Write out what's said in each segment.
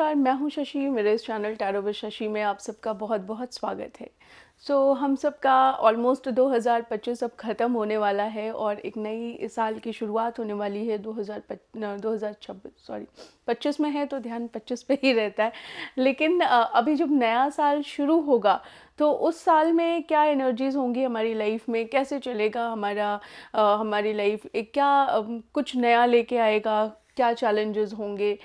नमस्कार, मैं हूं शशि। मेरे इस चैनल टैरो विद शशि में आप सबका बहुत बहुत स्वागत है। हम सबका ऑलमोस्ट 2025 अब ख़त्म होने वाला है और एक नई साल की शुरुआत होने वाली है। 2026 सॉरी 25 में है तो ध्यान 25 पे ही रहता है। लेकिन अभी जब नया साल शुरू होगा तो उस साल में क्या एनर्जीज़ होंगी हमारी लाइफ में, कैसे चलेगा हमारी लाइफ, क्या कुछ नया लेके आएगा, क्या चैलेंजेस होंगे,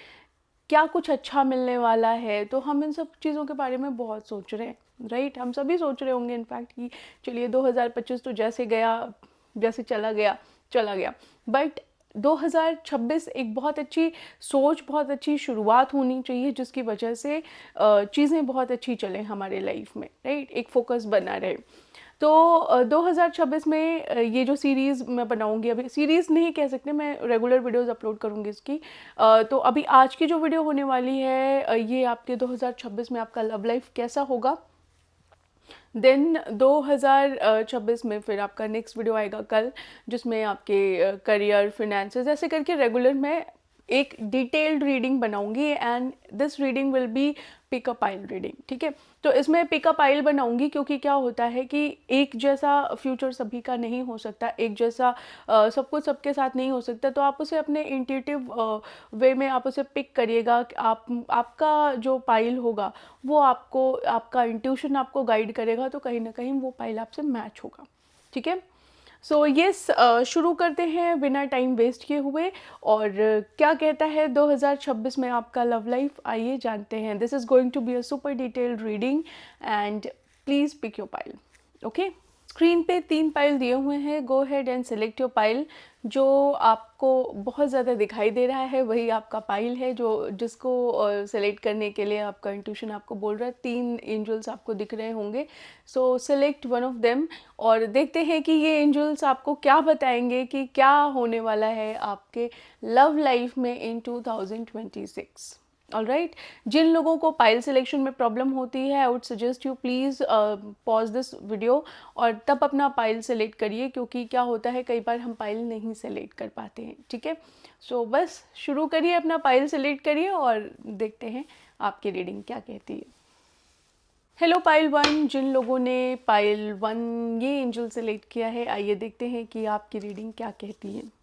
क्या कुछ अच्छा मिलने वाला है। तो हम इन सब चीज़ों के बारे में बहुत सोच रहे हैं, राइट। हम सभी सोच रहे होंगे इनफैक्ट कि चलिए 2025 तो जैसे गया, जैसे चला गया। बट 2026 एक बहुत अच्छी सोच, बहुत अच्छी शुरुआत होनी चाहिए जिसकी वजह से चीज़ें बहुत अच्छी चलें हमारे लाइफ में, राइट। एक फोकस बना रहे। तो 2026 में ये जो सीरीज़ मैं बनाऊंगी, अभी सीरीज़ नहीं कह सकते, मैं रेगुलर वीडियोस अपलोड करूंगी इसकी। तो अभी आज की जो वीडियो होने वाली है ये आपके 2026 में आपका लव लाइफ कैसा होगा। देन 2026 में फिर आपका नेक्स्ट वीडियो आएगा कल, जिसमें आपके करियर, फिनेंसेस, ऐसे करके रेगुलर मैं एक डिटेल्ड रीडिंग बनाऊंगी and this reading will be pick up pile reading, ठीक है। तो इसमें पिकअप आइल बनाऊंगी क्योंकि क्या होता है कि एक जैसा फ्यूचर सभी का नहीं हो सकता, एक जैसा सब कुछ सबके साथ नहीं हो सकता। तो आप उसे अपने इंट्यूटिव वे में आप उसे पिक करिएगा। आपका जो पाइल होगा वो आपको, आपका इंट्यूशन आपको गाइड करेगा, तो कहीं ना कहीं वो पाइल आपसे मैच होगा, ठीक है। यस, शुरू करते हैं बिना टाइम वेस्ट किए हुए। और क्या कहता है 2026 में आपका लव लाइफ, आइए जानते हैं। This is going to be a super detailed reading and please pick your pile, okay. Screen पे 3 पाइल दिए हुए हैं, go head and select your pile. जो आपको बहुत ज़्यादा दिखाई दे रहा है वही आपका पाइल है, जो जिसको सेलेक्ट करने के लिए आपका इंट्यूशन आपको बोल रहा है। 3 एंजल्स आपको दिख रहे होंगे, सो सेलेक्ट वन ऑफ देम और देखते हैं कि ये एंजल्स आपको क्या बताएंगे कि क्या होने वाला है आपके लव लाइफ में इन 2026। ऑलराइट। जिन लोगों को पाइल सिलेक्शन में प्रॉब्लम होती है, I would suggest you please pause this video और तब अपना पाइल सेलेक्ट करिए, क्योंकि क्या होता है कई बार हम पाइल नहीं सेलेक्ट कर पाते हैं, ठीक है। बस शुरू करिए, अपना पाइल सेलेक्ट करिए और देखते हैं आपकी रीडिंग क्या कहती है। हेलो पाइल 1, जिन लोगों ने पाइल 1 ये एंजल सेलेक्ट किया है, आइए देखते हैं कि आपकी रीडिंग क्या कहती है।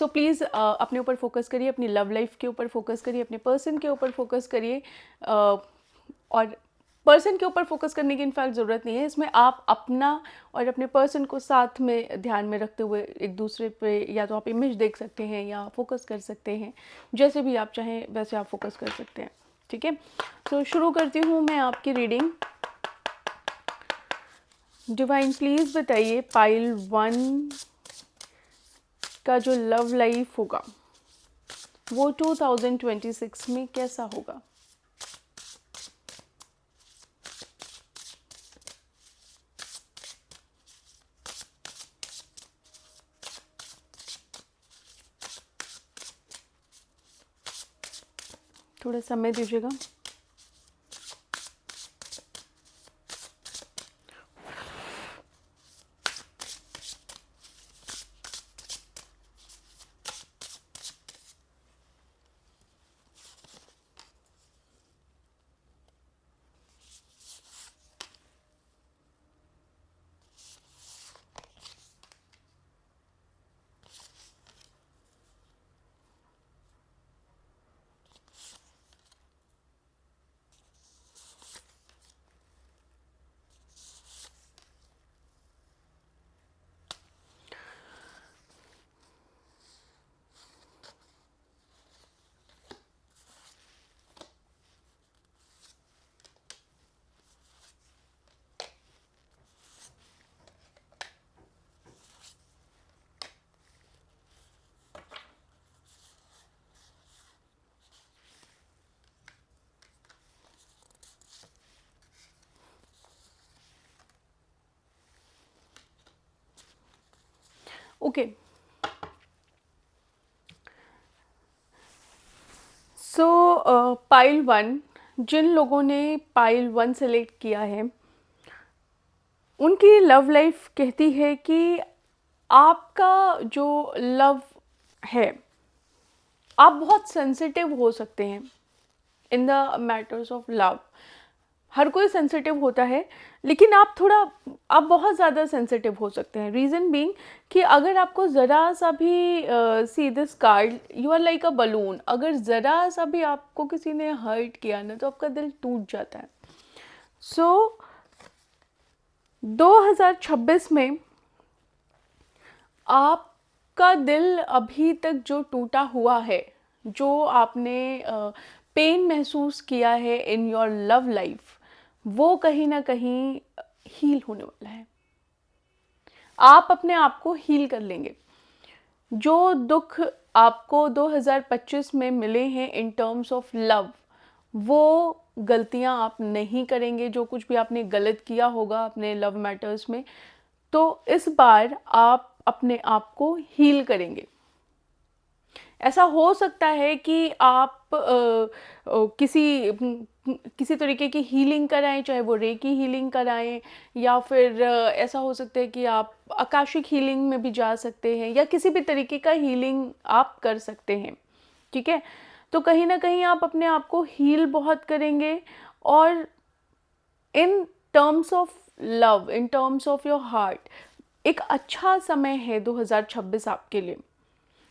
प्लीज़ अपने ऊपर फोकस करिए, अपनी लव लाइफ के ऊपर फोकस करिए, अपने पर्सन के ऊपर फोकस करिए। और पर्सन के ऊपर फोकस करने की इनफैक्ट ज़रूरत नहीं है, इसमें आप अपना और अपने पर्सन को साथ में ध्यान में रखते हुए एक दूसरे पे या तो आप इमेज देख सकते हैं या फोकस कर सकते हैं, जैसे भी आप चाहें वैसे आप फोकस कर सकते हैं, ठीक है। शुरू करती हूँ मैं आपकी रीडिंग। डिवाइन प्लीज़ बताइए पाइल 1 का जो लव लाइफ होगा वो 2026 में कैसा होगा। थोड़ा समय दीजिएगा। ओके, पाइल 1, जिन लोगों ने पाइल 1 सेलेक्ट किया है उनकी लव लाइफ कहती है कि आपका जो लव है, आप बहुत सेंसिटिव हो सकते हैं in the matters of love. हर कोई सेंसिटिव होता है, लेकिन आप बहुत ज़्यादा सेंसिटिव हो सकते हैं। रीज़न बीइंग कि अगर आपको ज़रा सा भी see this card, you are like a balloon, अगर ज़रा सा भी आपको किसी ने हर्ट किया ना, तो आपका दिल टूट जाता है। सो 2026 में आपका दिल अभी तक जो टूटा हुआ है, जो आपने पेन महसूस किया है इन योर लव लाइफ, वो कहीं ना कहीं हील होने वाला है। आप अपने आप को हील कर लेंगे। जो दुख आपको 2025 में मिले हैं इन टर्म्स ऑफ लव, वो गलतियां आप नहीं करेंगे। जो कुछ भी आपने गलत किया होगा अपने लव मैटर्स में, तो इस बार आप अपने आप को हील करेंगे। ऐसा हो सकता है कि आप किसी तरीके की हीलिंग कराएं, चाहे वो रेकी हीलिंग कराएं, या फिर ऐसा हो सकता है कि आप आकाशिक हीलिंग में भी जा सकते हैं, या किसी भी तरीके का हीलिंग आप कर सकते हैं। ठीक है, तो कहीं ना कहीं आप अपने आप को हील बहुत करेंगे। और in terms of love, in terms of your heart, एक अच्छा समय है 2026 आपके लिए।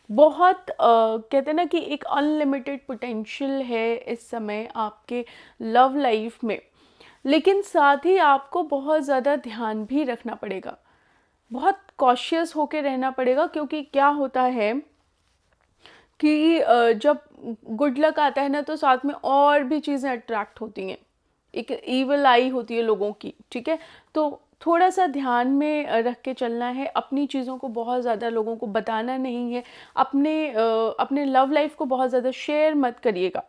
बहुत कहते हैं ना कि एक अनलिमिटेड पोटेंशियल है इस समय आपके लव लाइफ में। लेकिन साथ ही आपको बहुत ज़्यादा ध्यान भी रखना पड़ेगा, बहुत कॉशियस होके रहना पड़ेगा। क्योंकि क्या होता है कि जब गुड लक आता है ना, तो साथ में और भी चीज़ें अट्रैक्ट होती हैं, एक ईवल आई होती है लोगों की। ठीक है, तो थोड़ा सा ध्यान में रख के चलना है। अपनी चीज़ों को बहुत ज़्यादा लोगों को बताना नहीं है। अपने लव लाइफ को बहुत ज़्यादा शेयर मत करिएगा।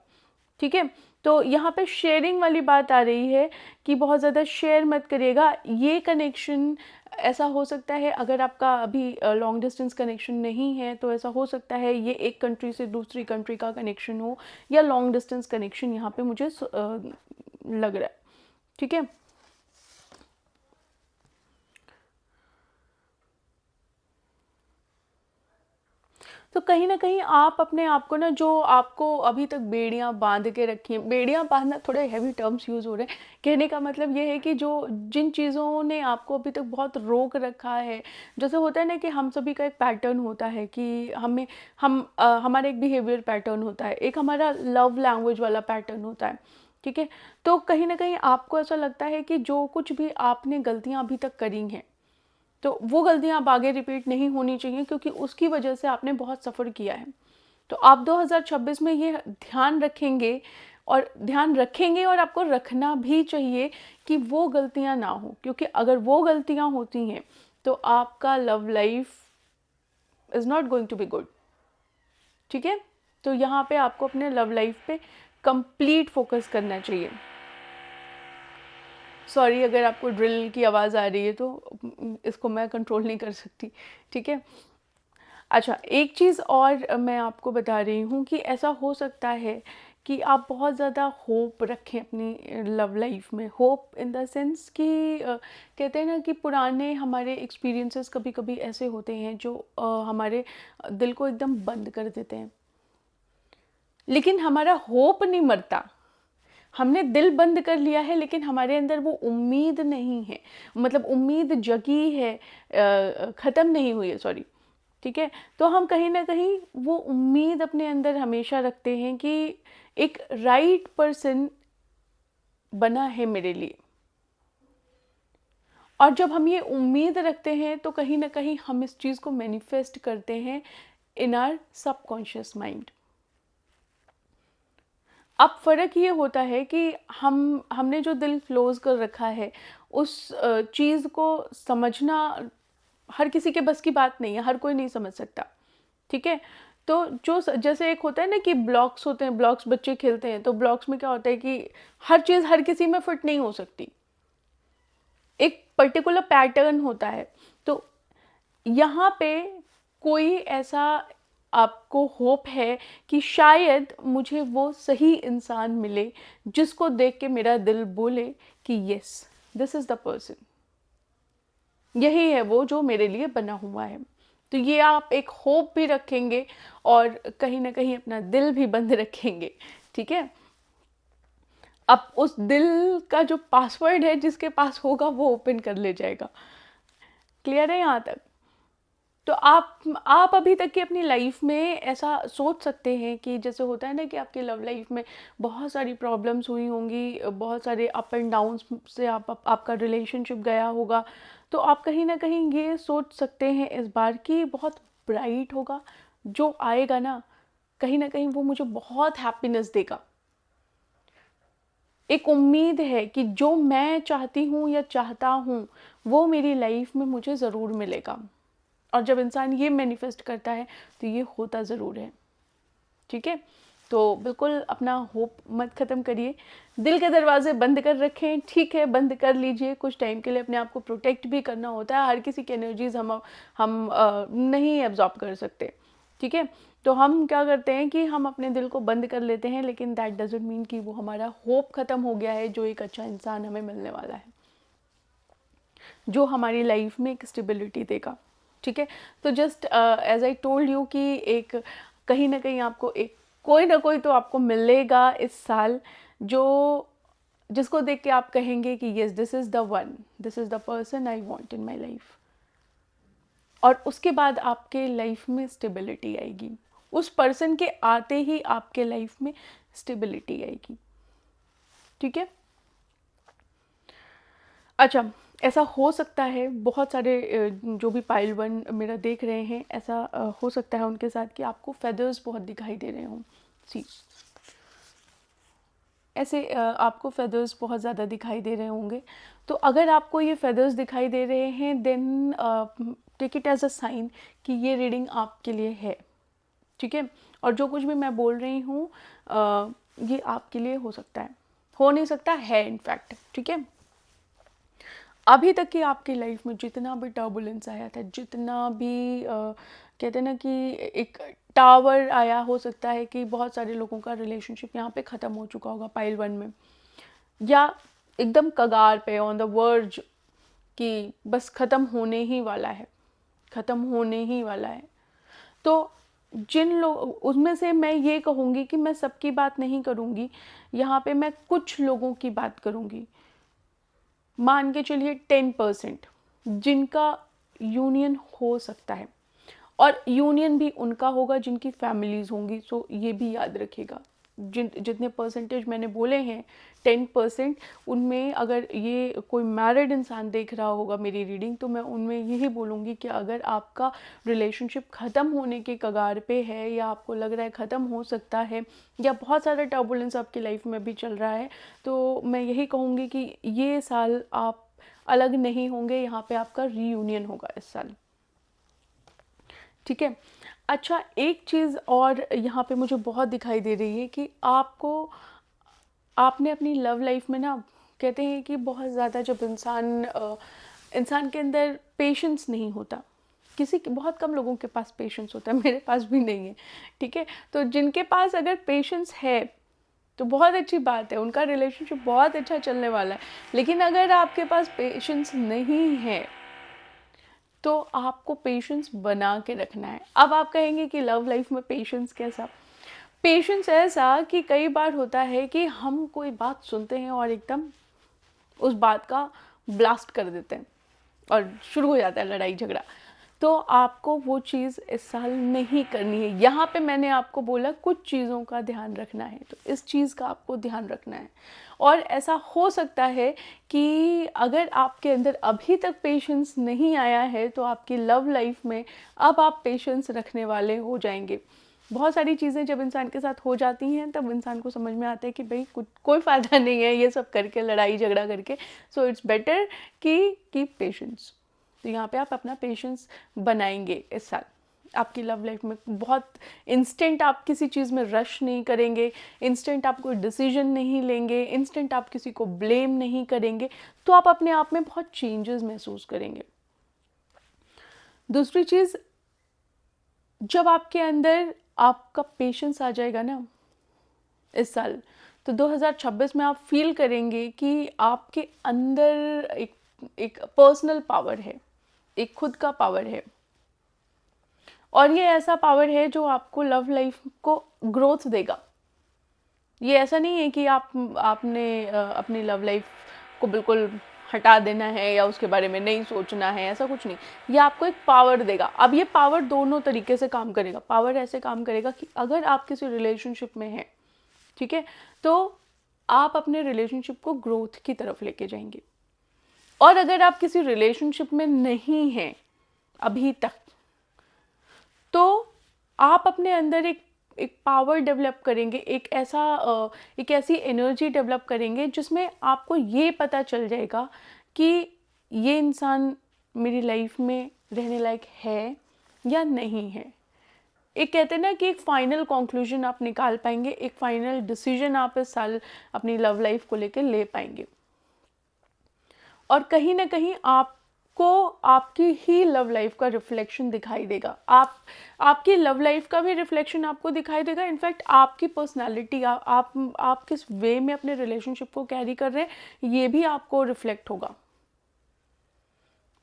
ठीक है, तो यहाँ पे शेयरिंग वाली बात आ रही है कि बहुत ज़्यादा शेयर मत करिएगा। ये कनेक्शन ऐसा हो सकता है, अगर आपका अभी लॉन्ग डिस्टेंस कनेक्शन नहीं है, तो ऐसा हो सकता है ये एक कंट्री से दूसरी कंट्री का कनेक्शन हो, या लॉन्ग डिस्टेंस कनेक्शन यहाँ पे मुझे लग रहा है। ठीक है, तो कहीं ना कहीं आप अपने आप को ना, जो आपको अभी तक बेड़ियां बांध के रखी हैं, बेड़ियां बांधना थोड़े हैवी टर्म्स यूज़ हो रहे हैं। कहने का मतलब ये है कि जो जिन चीज़ों ने आपको अभी तक बहुत रोक रखा है, जैसे होता है ना कि हम सभी का एक पैटर्न होता है कि हमारा एक बिहेवियर पैटर्न होता है, एक हमारा लव लैंग्वेज वाला पैटर्न होता है। ठीक है, तो कहीं ना कहीं आपको ऐसा लगता है कि जो कुछ भी आपने गलतियां अभी तक करी हैं, तो वो गलतियां अब आगे रिपीट नहीं होनी चाहिए, क्योंकि उसकी वजह से आपने बहुत सफ़र किया है। तो आप 2026 में ये ध्यान रखेंगे, और आपको रखना भी चाहिए कि वो गलतियां ना हो। क्योंकि अगर वो गलतियां होती हैं, तो आपका love life is not going to be good. ठीक है, तो यहाँ पे आपको अपने लव लाइफ पे कंप्लीट फोकस करना चाहिए। सॉरी अगर आपको ड्रिल की आवाज़ आ रही है, तो इसको मैं कंट्रोल नहीं कर सकती। ठीक है, अच्छा, एक चीज़ और मैं आपको बता रही हूँ कि ऐसा हो सकता है कि आप बहुत ज़्यादा होप रखें अपनी लव लाइफ में। होप इन द सेंस कि कहते हैं ना कि पुराने हमारे एक्सपीरियंसेस कभी कभी ऐसे होते हैं जो हमारे दिल को एकदम बंद कर देते हैं, लेकिन हमारा होप नहीं मरता। हमने दिल बंद कर लिया है, लेकिन हमारे अंदर वो उम्मीद नहीं है, मतलब उम्मीद जगी है, ख़त्म नहीं हुई है, सॉरी। ठीक है, तो हम कहीं ना कहीं वो उम्मीद अपने अंदर हमेशा रखते हैं कि एक राइट पर्सन बना है मेरे लिए। और जब हम ये उम्मीद रखते हैं, तो कहीं ना कहीं हम इस चीज़ को मैनिफेस्ट करते हैं इन आर सबकॉन्शियस माइंड। अब फ़र्क ये होता है कि हमने जो दिल क्लोज कर रखा है, उस चीज़ को समझना हर किसी के बस की बात नहीं है, हर कोई नहीं समझ सकता। ठीक है, तो जैसे एक होता है ना कि ब्लॉक्स होते हैं, ब्लॉक्स बच्चे खेलते हैं, तो ब्लॉक्स में क्या होता है कि हर चीज़ हर किसी में फिट नहीं हो सकती, एक पर्टिकुलर पैटर्न होता है। तो यहाँ पे कोई ऐसा आपको होप है कि शायद मुझे वो सही इंसान मिले, जिसको देख के मेरा दिल बोले कि yes, this is the person, यही है वो जो मेरे लिए बना हुआ है। तो ये आप एक होप भी रखेंगे और कहीं ना कहीं अपना दिल भी बंद रखेंगे, ठीक है। अब उस दिल का जो पासवर्ड है जिसके पास होगा वो ओपन कर ले जाएगा। क्लियर है यहाँ तक? तो आप अभी तक की अपनी लाइफ में ऐसा सोच सकते हैं कि जैसे होता है ना कि आपकी लव लाइफ में बहुत सारी प्रॉब्लम्स हुई होंगी, बहुत सारे अप एंड डाउन्स से आपका रिलेशनशिप गया होगा, तो आप कहीं ना कहीं ये सोच सकते हैं इस बार कि बहुत ब्राइट होगा, जो आएगा ना कहीं वो मुझे बहुत हैप्पीनेस देगा। एक उम्मीद है कि जो मैं चाहती हूँ या चाहता हूँ वो मेरी लाइफ में मुझे ज़रूर मिलेगा। और जब इंसान ये मैनिफेस्ट करता है तो ये होता ज़रूर है, ठीक है। तो बिल्कुल अपना होप मत ख़त्म करिए, दिल के दरवाजे बंद कर रखें, ठीक है, बंद कर लीजिए। कुछ टाइम के लिए अपने आप को प्रोटेक्ट भी करना होता है, हर किसी की एनर्जीज हम नहीं एब्जॉर्ब कर सकते, ठीक है। तो हम क्या करते हैं कि हम अपने दिल को बंद कर लेते हैं, लेकिन दैट डजंट मीन कि वो हमारा होप ख़त्म हो गया है, जो एक अच्छा इंसान हमें मिलने वाला है, जो हमारी लाइफ में एक स्टेबिलिटी देगा, ठीक है। तो just as I told you कि एक कहीं ना कहीं आपको एक कोई ना कोई तो आपको मिलेगा इस साल, जो जिसको देख के आप कहेंगे कि yes this is the one, this is the person I want in my life. और उसके बाद आपके लाइफ में स्टेबिलिटी आएगी, उस पर्सन के आते ही आपके लाइफ में स्टेबिलिटी आएगी, ठीक है। अच्छा, ऐसा हो सकता है बहुत सारे जो भी पाइल वन मेरा देख रहे हैं, ऐसा हो सकता है उनके साथ कि आपको फेदर्स बहुत दिखाई दे रहे हों। सी ऐसे आपको फेदर्स बहुत ज़्यादा दिखाई दे रहे होंगे। तो अगर आपको ये फेदर्स दिखाई दे रहे हैं then take it as a sign कि ये रीडिंग आपके लिए है, ठीक है। और जो कुछ भी मैं बोल रही हूँ ये आपके लिए हो सकता है, हो नहीं सकता है इनफैक्ट, ठीक है। अभी तक की आपकी लाइफ में जितना भी टर्बुलेंस आया था, जितना भी कहते हैं ना कि एक टावर आया, हो सकता है कि बहुत सारे लोगों का रिलेशनशिप यहाँ पे ख़त्म हो चुका होगा पाइल वन में, या एकदम कगार पे ऑन द वर्ज कि बस ख़त्म होने ही वाला है, ख़त्म होने ही वाला है। तो जिन लोग उसमें से मैं ये कहूँगी कि मैं सबकी बात नहीं करूँगी, यहाँ पे मैं कुछ लोगों की बात करूँगी। मान के चलिए 10% जिनका यूनियन हो सकता है, और यूनियन भी उनका होगा जिनकी फैमिलीज होंगी। सो ये भी याद रखिएगा, जितने परसेंटेज मैंने बोले हैं 10%, उनमें अगर ये कोई मैरिड इंसान देख रहा होगा मेरी रीडिंग, तो मैं उनमें यही बोलूँगी कि अगर आपका रिलेशनशिप ख़त्म होने के कगार पे है, या आपको लग रहा है ख़त्म हो सकता है, या बहुत सारा टर्बुलेंस आपकी लाइफ में भी चल रहा है, तो मैं यही कहूँगी कि ये साल आप अलग नहीं होंगे, यहाँ पे आपका रीयूनियन होगा इस साल, ठीक है। अच्छा, एक चीज़ और यहाँ पे मुझे बहुत दिखाई दे रही है कि आपने अपनी लव लाइफ में ना, कहते हैं कि बहुत ज़्यादा जब इंसान के अंदर पेशेंस नहीं होता, बहुत कम लोगों के पास पेशेंस होता है, मेरे पास भी नहीं है, ठीक है। तो जिनके पास अगर पेशेंस है तो बहुत अच्छी बात है, उनका रिलेशनशिप बहुत अच्छा चलने वाला है। लेकिन अगर आपके पास पेशेंस नहीं है तो आपको पेशेंस बना के रखना है। अब आप कहेंगे कि लव लाइफ में पेशेंस कैसा? पेशेंस ऐसा कि कई बार होता है कि हम कोई बात सुनते हैं और एकदम उस बात का ब्लास्ट कर देते हैं और शुरू हो जाता है लड़ाई झगड़ा। तो आपको वो चीज़ इस साल नहीं करनी है। यहाँ पे मैंने आपको बोला कुछ चीज़ों का ध्यान रखना है, तो इस चीज़ का आपको ध्यान रखना है। और ऐसा हो सकता है कि अगर आपके अंदर अभी तक पेशेंस नहीं आया है, तो आपकी लव लाइफ में अब आप पेशेंस रखने वाले हो जाएंगे। बहुत सारी चीज़ें जब इंसान के साथ हो जाती हैं तब इंसान को समझ में आता है कि भाई कुछ कोई फ़ायदा नहीं है ये सब करके, लड़ाई झगड़ा करके। सो इट्स बेटर कि कीप पेशेंस। तो यहाँ पे आप अपना पेशेंस बनाएंगे इस साल। आपकी लव लाइफ में बहुत इंस्टेंट आप किसी चीज़ में रश नहीं करेंगे, इंस्टेंट आप कोई डिसीजन नहीं लेंगे, इंस्टेंट आप किसी को ब्लेम नहीं करेंगे, तो आप अपने आप में बहुत चेंजेस महसूस करेंगे। दूसरी चीज़, जब आपके अंदर आपका पेशेंस आ जाएगा ना इस साल, तो 2026 में आप फील करेंगे कि आपके अंदर एक पर्सनल पावर है, एक खुद का पावर है। और ये ऐसा पावर है जो आपको लव लाइफ को ग्रोथ देगा। ये ऐसा नहीं है कि आपने अपनी लव लाइफ को बिल्कुल हटा देना है या उसके बारे में नहीं सोचना है, ऐसा कुछ नहीं। ये आपको एक पावर देगा। अब ये पावर दोनों तरीके से काम करेगा। पावर ऐसे काम करेगा कि अगर आप किसी रिलेशनशिप में हैं, ठीक है, तो आप अपने रिलेशनशिप को ग्रोथ की तरफ लेके जाएंगे। और अगर आप किसी रिलेशनशिप में नहीं हैं अभी तक, तो आप अपने अंदर एक पावर डेवलप करेंगे, एक ऐसी एनर्जी डेवलप करेंगे जिसमें आपको ये पता चल जाएगा कि ये इंसान मेरी लाइफ में रहने लायक है या नहीं है। एक कहते हैं ना कि एक फाइनल कंक्लूजन आप निकाल पाएंगे, एक फाइनल डिसीजन आप इस साल अपनी लव लाइफ को लेकर ले पाएंगे। और कहीं ना कहीं आपको आपकी ही लव लाइफ का रिफ्लेक्शन दिखाई देगा। आपकी लव लाइफ का भी रिफ्लेक्शन आपको दिखाई देगा। इनफैक्ट आपकी पर्सनालिटी, आप किस वे में अपने रिलेशनशिप को कैरी कर रहे हैं, ये भी आपको रिफ्लेक्ट होगा।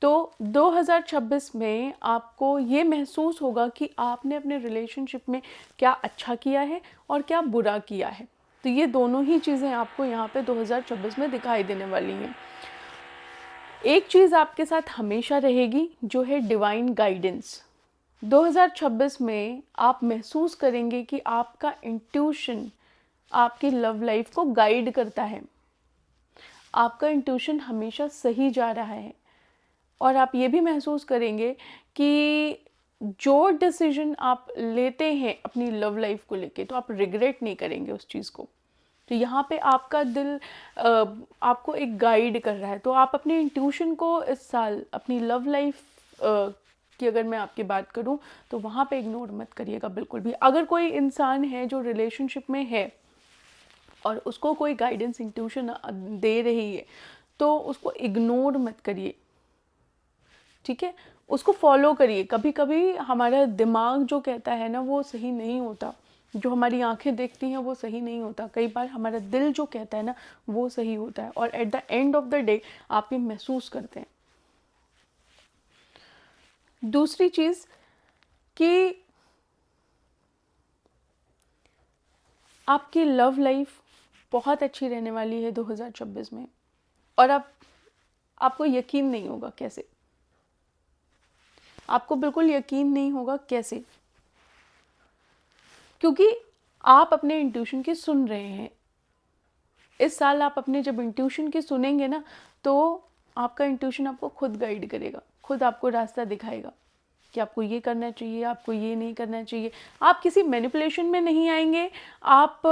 तो 2026 में आपको ये महसूस होगा कि आपने अपने रिलेशनशिप में क्या अच्छा किया है और क्या बुरा किया है। तो ये दोनों ही चीज़ें आपको यहाँ पे 2026 में दिखाई देने वाली हैं। एक चीज़ आपके साथ हमेशा रहेगी, जो है डिवाइन गाइडेंस। 2026 में आप महसूस करेंगे कि आपका इंट्यूशन आपकी लव लाइफ को गाइड करता है। आपका इंट्यूशन हमेशा सही जा रहा है। और आप ये भी महसूस करेंगे कि जो डिसीजन आप लेते हैं अपनी लव लाइफ को लेके, तो आप रिग्रेट नहीं करेंगे उस चीज़ को। तो यहाँ पे आपका दिल आपको एक गाइड कर रहा है। तो आप अपने इंट्यूशन को इस साल अपनी लव लाइफ की अगर मैं आपकी बात करूँ, तो वहाँ पे इग्नोर मत करिएगा बिल्कुल भी। अगर कोई इंसान है जो रिलेशनशिप में है और उसको कोई गाइडेंस इंट्यूशन दे रही है, तो उसको इग्नोर मत करिए, ठीक है, उसको फॉलो करिए। कभी कभी हमारा दिमाग जो कहता है ना, वो सही नहीं होता। जो हमारी आंखें देखती हैं वो सही नहीं होता। कई बार हमारा दिल जो कहता है ना, वो सही होता है। और at the end of the day आप ये महसूस करते हैं। दूसरी चीज़ कि आपकी लव लाइफ बहुत अच्छी रहने वाली है 2026 में। और आपको यकीन नहीं होगा कैसे। आपको बिल्कुल यकीन नहीं होगा कैसे, क्योंकि आप अपने इंट्यूशन की सुन रहे हैं। इस साल आप अपने जब इंट्यूशन की सुनेंगे ना, तो आपका इंट्यूशन आपको खुद गाइड करेगा, खुद आपको रास्ता दिखाएगा कि आपको ये करना चाहिए, आपको ये नहीं करना चाहिए। आप किसी मैनिपुलेशन में नहीं आएंगे, आप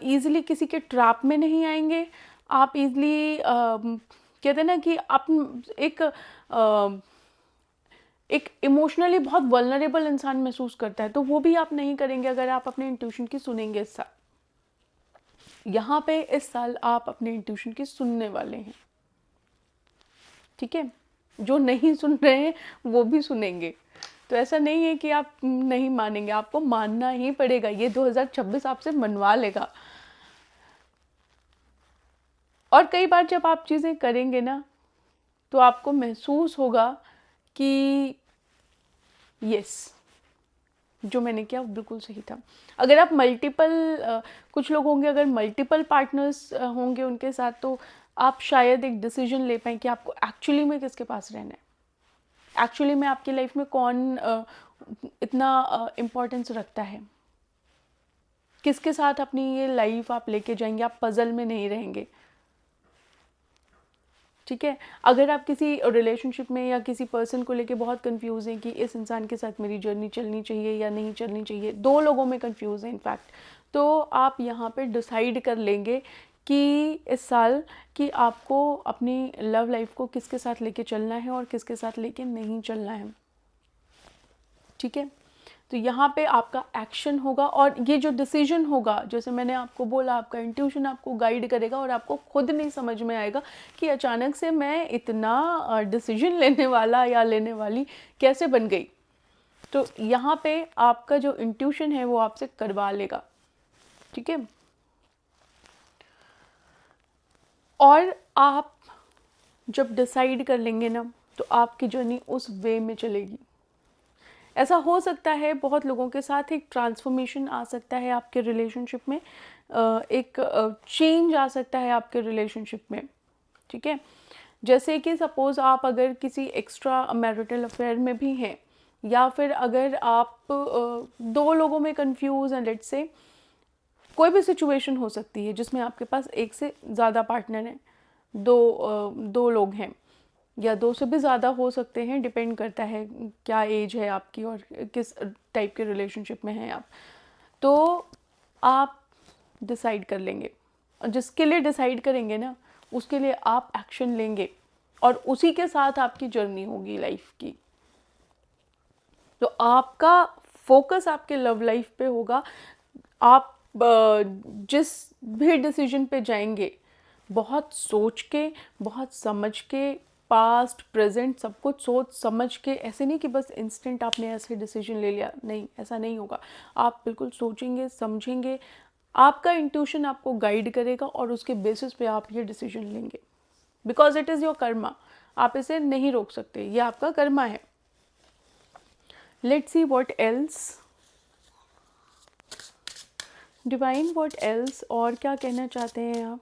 ईज़िली किसी के ट्रैप में नहीं आएंगे। आप ईज़िली कहते हैं ना कि आप एक इमोशनली बहुत वल्नरेबल इंसान महसूस करता है, तो वो भी आप नहीं करेंगे अगर आप अपने इंट्यूशन की सुनेंगे इस साल। यहाँ पे इस साल आप अपने इंट्यूशन की सुनने वाले हैं, ठीक है। जो नहीं सुन रहे हैं वो भी सुनेंगे। तो ऐसा नहीं है कि आप नहीं मानेंगे, आपको मानना ही पड़ेगा। ये 2026 आपसे मनवा लेगा। और कई बार जब आप चीज़ें करेंगे ना, तो आपको महसूस होगा कि यस, जो मैंने किया वो बिल्कुल सही था। अगर आप कुछ लोग होंगे, अगर मल्टीपल पार्टनर्स होंगे उनके साथ, तो आप शायद एक डिसीजन ले पाएँ कि आपको एक्चुअली में किसके पास रहना है। एक्चुअली में आपकी लाइफ में कौन इतना इम्पोर्टेंस रखता है, किसके साथ अपनी ये लाइफ आप लेके जाएंगे। आप पजल में नहीं रहेंगे, ठीक है। अगर आप किसी रिलेशनशिप में या किसी पर्सन को लेके बहुत कंफ्यूज हैं कि इस इंसान के साथ मेरी जर्नी चलनी चाहिए या नहीं चलनी चाहिए, दो लोगों में कंफ्यूज हैं इनफैक्ट, तो आप यहाँ पे डिसाइड कर लेंगे कि इस साल कि आपको अपनी लव लाइफ को किसके साथ लेके चलना है और किसके साथ लेके नहीं चलना है, ठीक है। तो यहाँ पे आपका एक्शन होगा और ये जो डिसीजन होगा, जैसे मैंने आपको बोला, आपका इंट्यूशन आपको गाइड करेगा और आपको खुद नहीं समझ में आएगा कि अचानक से मैं इतना डिसीजन लेने वाला या लेने वाली कैसे बन गई। तो यहाँ पे आपका जो इंट्यूशन है वो आपसे करवा लेगा, ठीक है। और आप जब डिसाइड कर लेंगे ना, तो आपकी जर्नी उस वे में चलेगी। ऐसा हो सकता है बहुत लोगों के साथ, एक ट्रांसफॉर्मेशन आ सकता है आपके रिलेशनशिप में, एक चेंज आ सकता है आपके रिलेशनशिप में, ठीक है। जैसे कि सपोज़ आप अगर किसी एक्स्ट्रा मैरिटल अफेयर में भी हैं, या फिर अगर आप दो लोगों में कंफ्यूज हैं, लेट्स से कोई भी सिचुएशन हो सकती है जिसमें आपके पास एक से ज़्यादा पार्टनर हैं, दो लोग हैं, या दो से भी ज़्यादा हो सकते हैं, डिपेंड करता है क्या एज है आपकी और किस टाइप के रिलेशनशिप में हैं आप। तो आप डिसाइड कर लेंगे, और जिसके लिए डिसाइड करेंगे ना, उसके लिए आप एक्शन लेंगे, और उसी के साथ आपकी जर्नी होगी लाइफ की। तो आपका फोकस आपके लव लाइफ पे होगा। आप जिस भी डिसीजन पे जाएंगे, बहुत सोच के, बहुत समझ के, पास्ट प्रेजेंट सब कुछ सोच समझ के, ऐसे नहीं कि बस इंस्टेंट आपने ऐसे डिसीजन ले लिया, नहीं, ऐसा नहीं होगा। आप बिल्कुल सोचेंगे, समझेंगे, आपका इंट्यूशन आपको गाइड करेगा, और उसके बेसिस पे आप ये डिसीजन लेंगे, because it is your Karma. आप इसे नहीं रोक सकते, ये आपका कर्मा है। Let's see what else, divine, what else, और क्या कहना चाहते हैं आप।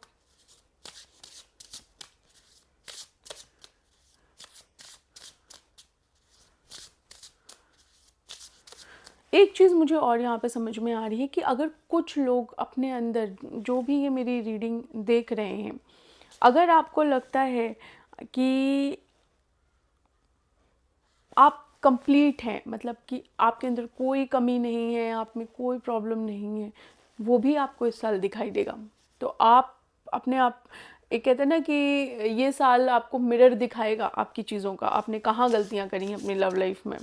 एक चीज़ मुझे और यहाँ पे समझ में आ रही है कि अगर कुछ लोग अपने अंदर, जो भी ये मेरी रीडिंग देख रहे हैं, अगर आपको लगता है कि आप कंप्लीट हैं, मतलब कि आपके अंदर कोई कमी नहीं है, आप में कोई प्रॉब्लम नहीं है, वो भी आपको इस साल दिखाई देगा। तो आप अपने आप, एक कहते हैं ना कि ये साल आपको मिरर दिखाएगा आपकी चीज़ों का, आपने कहाँ गलतियाँ करी हैं अपनी लव लाइफ में।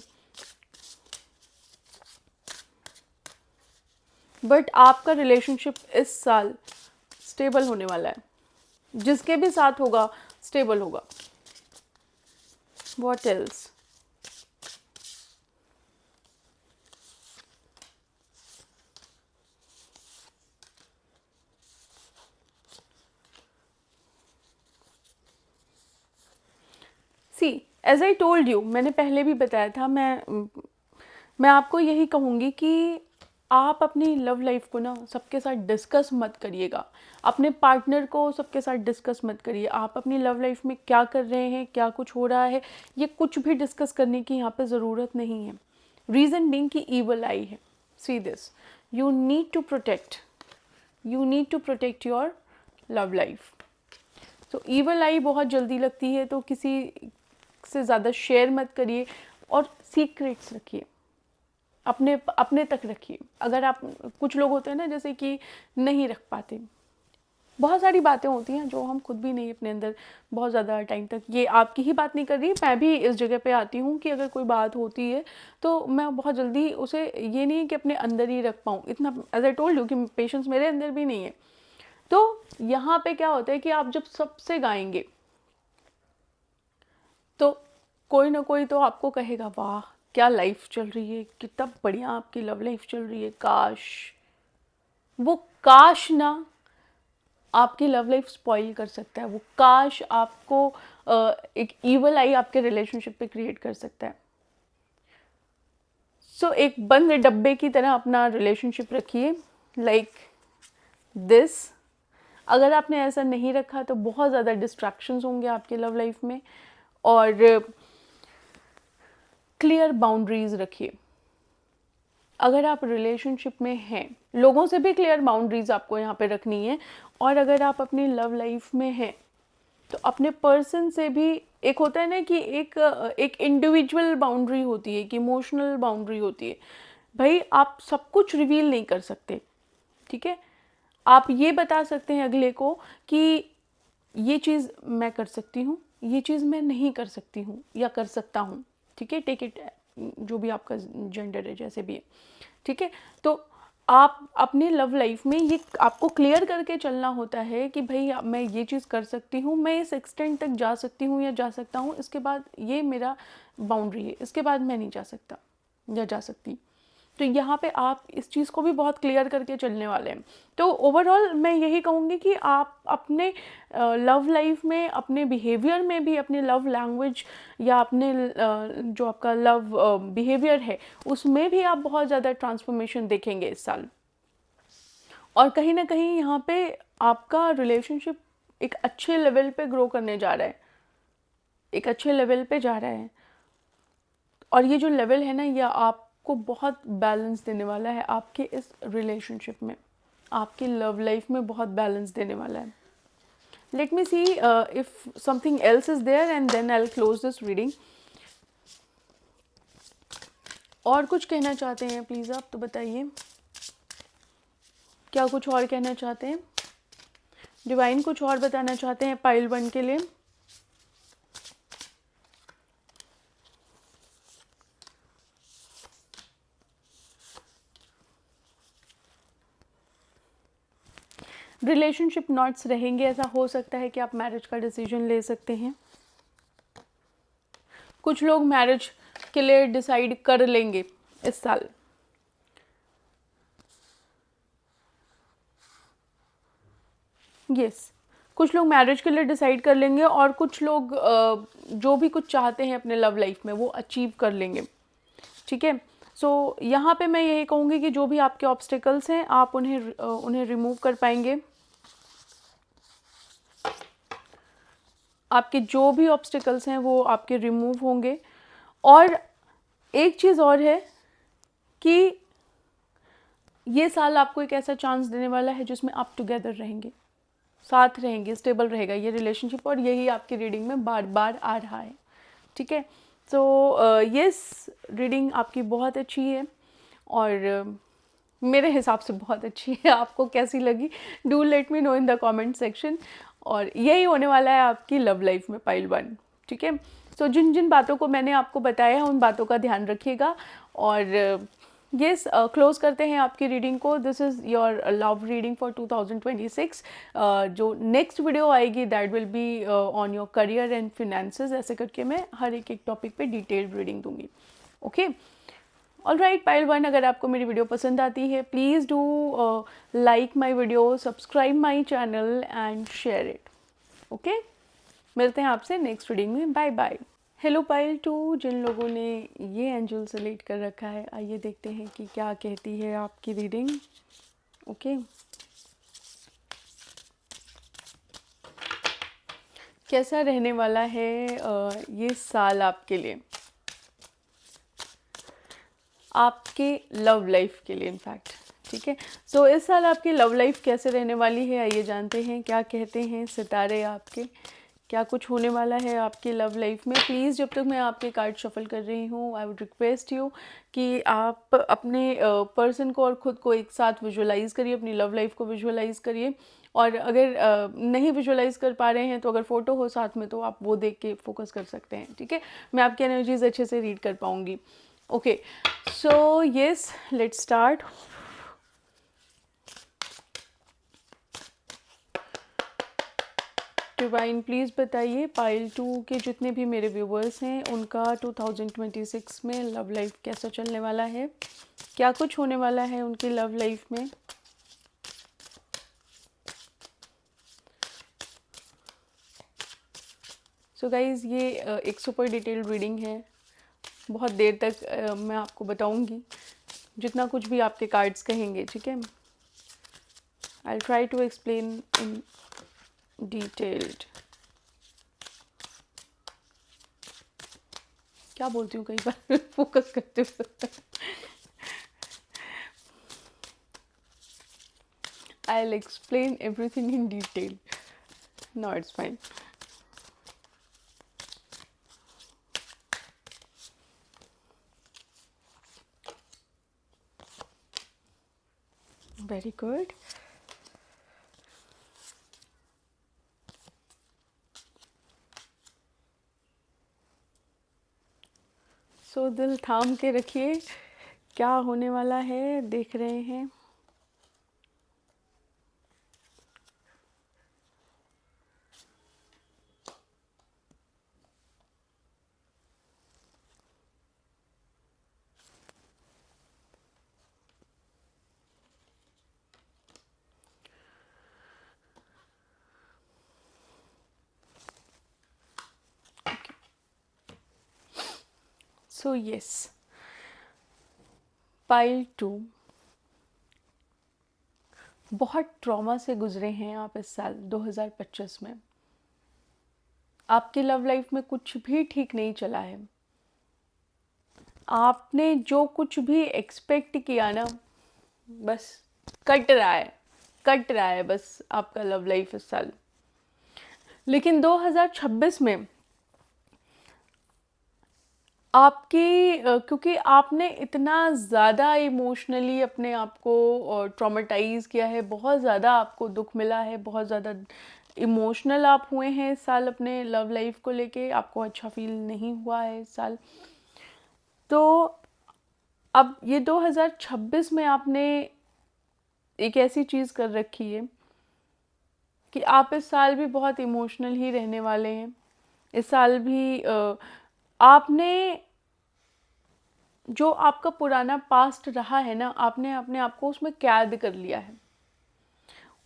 बट आपका रिलेशनशिप इस साल स्टेबल होने वाला है, जिसके भी साथ होगा स्टेबल होगा। What else, see as I told you, मैंने पहले भी बताया था, मैं आपको यही कहूँगी कि आप अपनी लव लाइफ को ना सबके साथ डिस्कस मत करिएगा, अपने पार्टनर को सबके साथ डिस्कस मत करिए। आप अपनी लव लाइफ में क्या कर रहे हैं, क्या कुछ हो रहा है, ये कुछ भी डिस्कस करने की यहाँ पे ज़रूरत नहीं है। रीज़न बीइंग कि ईवल आई है। See this, you need to protect, you need to protect your love life. तो ईवल आई बहुत जल्दी लगती है, तो किसी से ज़्यादा शेयर मत करिए, और सीक्रेट्स रखिए, अपने अपने तक रखिए। अगर आप, कुछ लोग होते हैं ना जैसे कि नहीं रख पाते, बहुत सारी बातें होती हैं जो हम खुद भी नहीं अपने अंदर बहुत ज़्यादा टाइम तक, ये आपकी ही बात नहीं कर रही, मैं भी इस जगह पे आती हूँ कि अगर कोई बात होती है तो मैं बहुत जल्दी उसे, ये नहीं कि अपने अंदर ही रख पाऊँ, इतना एज आई टोल्ड यू कि पेशेंस मेरे अंदर भी नहीं है। तो यहाँ पे क्या होता है कि आप जब सबसे गाएंगे तो कोई ना कोई तो आपको कहेगा, वाह क्या लाइफ चल रही है, कितना बढ़िया आपकी लव लाइफ चल रही है, काश। वो काश ना आपकी लव लाइफ स्पॉइल कर सकता है, वो काश आपको एक ईवल आई आपके रिलेशनशिप पे क्रिएट कर सकता है। सो एक बंद डब्बे की तरह अपना रिलेशनशिप रखिए, लाइक दिस। अगर आपने ऐसा नहीं रखा तो बहुत ज़्यादा डिस्ट्रैक्शंस होंगे आपके लव लाइफ में, और क्लियर बाउंड्रीज रखिए। अगर आप रिलेशनशिप में हैं, लोगों से भी क्लियर बाउंड्रीज आपको यहाँ पे रखनी है, और अगर आप अपनी लव लाइफ में हैं तो अपने पर्सन से भी, एक होता है ना कि एक इंडिविजुअल बाउंड्री होती है, एक इमोशनल बाउंड्री होती है। भाई आप सब कुछ रिवील नहीं कर सकते, ठीक है। आप ये बता सकते हैं अगले को कि ये चीज़ मैं कर सकती हूँ, ये चीज़ मैं नहीं कर सकती हूँ या कर सकता हूँ, ठीक है। टेक इट, जो भी आपका जेंडर है, जैसे भी है, ठीक है। तो आप अपने लव लाइफ में ये आपको क्लियर करके चलना होता है कि भाई मैं ये चीज़ कर सकती हूँ, मैं इस एक्सटेंट तक जा सकती हूँ या जा सकता हूँ, इसके बाद ये मेरा बाउंड्री है, इसके बाद मैं नहीं जा सकता या जा सकती। तो यहाँ पे आप इस चीज़ को भी बहुत क्लियर करके चलने वाले हैं। तो ओवरऑल मैं यही कहूँगी कि आप अपने लव लाइफ में, अपने बिहेवियर में भी, अपने लव लैंग्वेज या अपने जो आपका लव बिहेवियर है उसमें भी आप बहुत ज़्यादा ट्रांसफॉर्मेशन देखेंगे इस साल। और कहीं ना कहीं यहाँ पे आपका रिलेशनशिप एक अच्छे लेवल पे ग्रो करने जा रहा है, एक अच्छे लेवल पे जा रहा है। और ये जो लेवल है ना, ये आपको बहुत बैलेंस देने वाला है आपके इस रिलेशनशिप में, आपकी लव लाइफ में बहुत बैलेंस देने वाला है। Let me see if something else is there and then I will close this reading. और कुछ कहना चाहते हैं प्लीज़ आप तो बताइए, क्या कुछ और कहना चाहते हैं? डिवाइन कुछ और बताना चाहते हैं पाइल 1 के लिए? रिलेशनशिप नॉट्स रहेंगे, ऐसा हो सकता है कि आप मैरिज का डिसीजन ले सकते हैं। कुछ लोग मैरिज के लिए डिसाइड कर लेंगे इस साल। यस, कुछ लोग मैरिज के लिए डिसाइड कर लेंगे और कुछ लोग जो भी कुछ चाहते हैं अपने लव लाइफ में वो अचीव कर लेंगे। ठीक है, सो यहाँ पे मैं यही कहूँगी कि जो भी आपके ऑब्स्टिकल्स हैं आप उन्हें रिमूव कर पाएंगे। आपके जो भी ऑब्स्टिकल्स हैं वो आपके रिमूव होंगे। और एक चीज़ और है कि ये साल आपको एक ऐसा चांस देने वाला है जिसमें आप टुगेदर रहेंगे, साथ रहेंगे, स्टेबल रहेगा ये रिलेशनशिप, और यही आपकी रीडिंग में बार बार आ रहा है। ठीक है, सो यस, रीडिंग आपकी बहुत अच्छी है और मेरे हिसाब से बहुत अच्छी है। आपको कैसी लगी do let me know in the comment section. और यही होने वाला है आपकी लव लाइफ में पाइल 1। ठीक है, सो जिन जिन बातों को मैंने आपको बताया है उन बातों का ध्यान रखिएगा। और यस, क्लोज करते हैं आपकी रीडिंग को। This is your love reading for 2026। जो नेक्स्ट वीडियो आएगी that will be on your career and finances, ऐसे करके मैं हर एक टॉपिक पे डिटेल्ड रीडिंग दूंगी। ओके, ऑल राइट पाइल 1, अगर आपको मेरी वीडियो पसंद आती है please do like my video, subscribe my channel and share it. Okay, मिलते हैं आपसे नेक्स्ट रीडिंग में। Bye bye. हेलो पाइल 2, जिन लोगों ने ये एंजल सेलेक्ट कर रखा है आइए देखते हैं कि क्या कहती है आपकी रीडिंग। ओके, कैसा रहने वाला है ये साल आपके लिए, आपके लव लाइफ के लिए इनफैक्ट। ठीक है, सो इस साल आपकी लव लाइफ कैसे रहने वाली है आइए जानते हैं। क्या कहते हैं सितारे आपके, क्या कुछ होने वाला है आपकी लव लाइफ में। प्लीज़ जब तक मैं आपके कार्ड शफल कर रही हूँ आई वुड रिक्वेस्ट यू कि आप अपने पर्सन को और ख़ुद को एक साथ विजुअलाइज़ करिए, अपनी लव लाइफ को विजुअलाइज़ करिए। और अगर नहीं विजुअलाइज़ कर पा रहे हैं तो अगर फ़ोटो हो साथ में तो आप वो देख के फोकस कर सकते हैं। ठीक है, मैं आपकी एनर्जीज अच्छे से रीड कर पाऊँगी। Okay, so yes, let's start. Divine please बताइए पाइल 2 के जितने भी मेरे व्यूवर्स हैं उनका 2026 में लव लाइफ कैसा चलने वाला है, क्या कुछ होने वाला है उनकी लव लाइफ में। सो गाइज, ये एक सुपर डिटेल्ड रीडिंग है। बहुत देर तक मैं आपको बताऊंगी जितना कुछ भी आपके कार्ड्स कहेंगे। ठीक है, I try to explain in detailed. क्या बोलती हूँ कई बार फोकस करते हुए। I'll explain everything in detail. No, it's fine. Very good. So दिल थाम के रखिए, क्या होने वाला है देख रहे हैं। सो यस, पाइल 2, बहुत ट्रॉमा से गुजरे हैं आप इस साल 2025 में। आपकी लव लाइफ में कुछ भी ठीक नहीं चला है। आपने जो कुछ भी एक्सपेक्ट किया ना, बस कट रहा है, कट रहा है बस आपका लव लाइफ इस साल। लेकिन 2026 में आपकी क्योंकि आपने इतना ज़्यादा इमोशनली अपने आप को ट्रॉमेटाइज़ किया है, बहुत ज़्यादा आपको दुख मिला है, बहुत ज़्यादा इमोशनल आप हुए हैं इस साल अपने लव लाइफ को लेके, आपको अच्छा फील नहीं हुआ है इस साल। तो अब ये 2026 में आपने एक ऐसी चीज़ कर रखी है कि आप इस साल भी बहुत इमोशनल ही रहने वाले हैं। इस साल भी आपने जो आपका पुराना पास्ट रहा है ना, आपने अपने आप को उसमें कैद कर लिया है,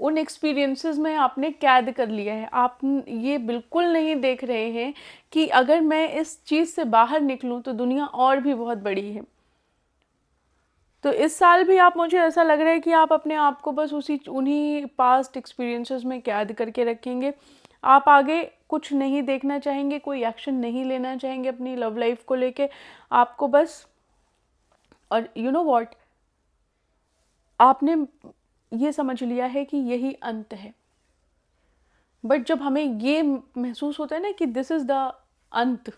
उन एक्सपीरियंसेस में आपने कैद कर लिया है। आप ये बिल्कुल नहीं देख रहे हैं कि अगर मैं इस चीज़ से बाहर निकलूं तो दुनिया और भी बहुत बड़ी है। तो इस साल भी आप, मुझे ऐसा लग रहा है कि आप अपने आप को बस उन्हीं पास्ट एक्सपीरियंसेस में कैद करके रखेंगे। आप आगे कुछ नहीं देखना चाहेंगे, कोई एक्शन नहीं लेना चाहेंगे अपनी लव लाइफ को लेके। आपको बस, और यू नो व्हाट, आपने ये समझ लिया है कि यही अंत है। बट जब हमें ये महसूस होता है ना कि दिस इज़ द अंत,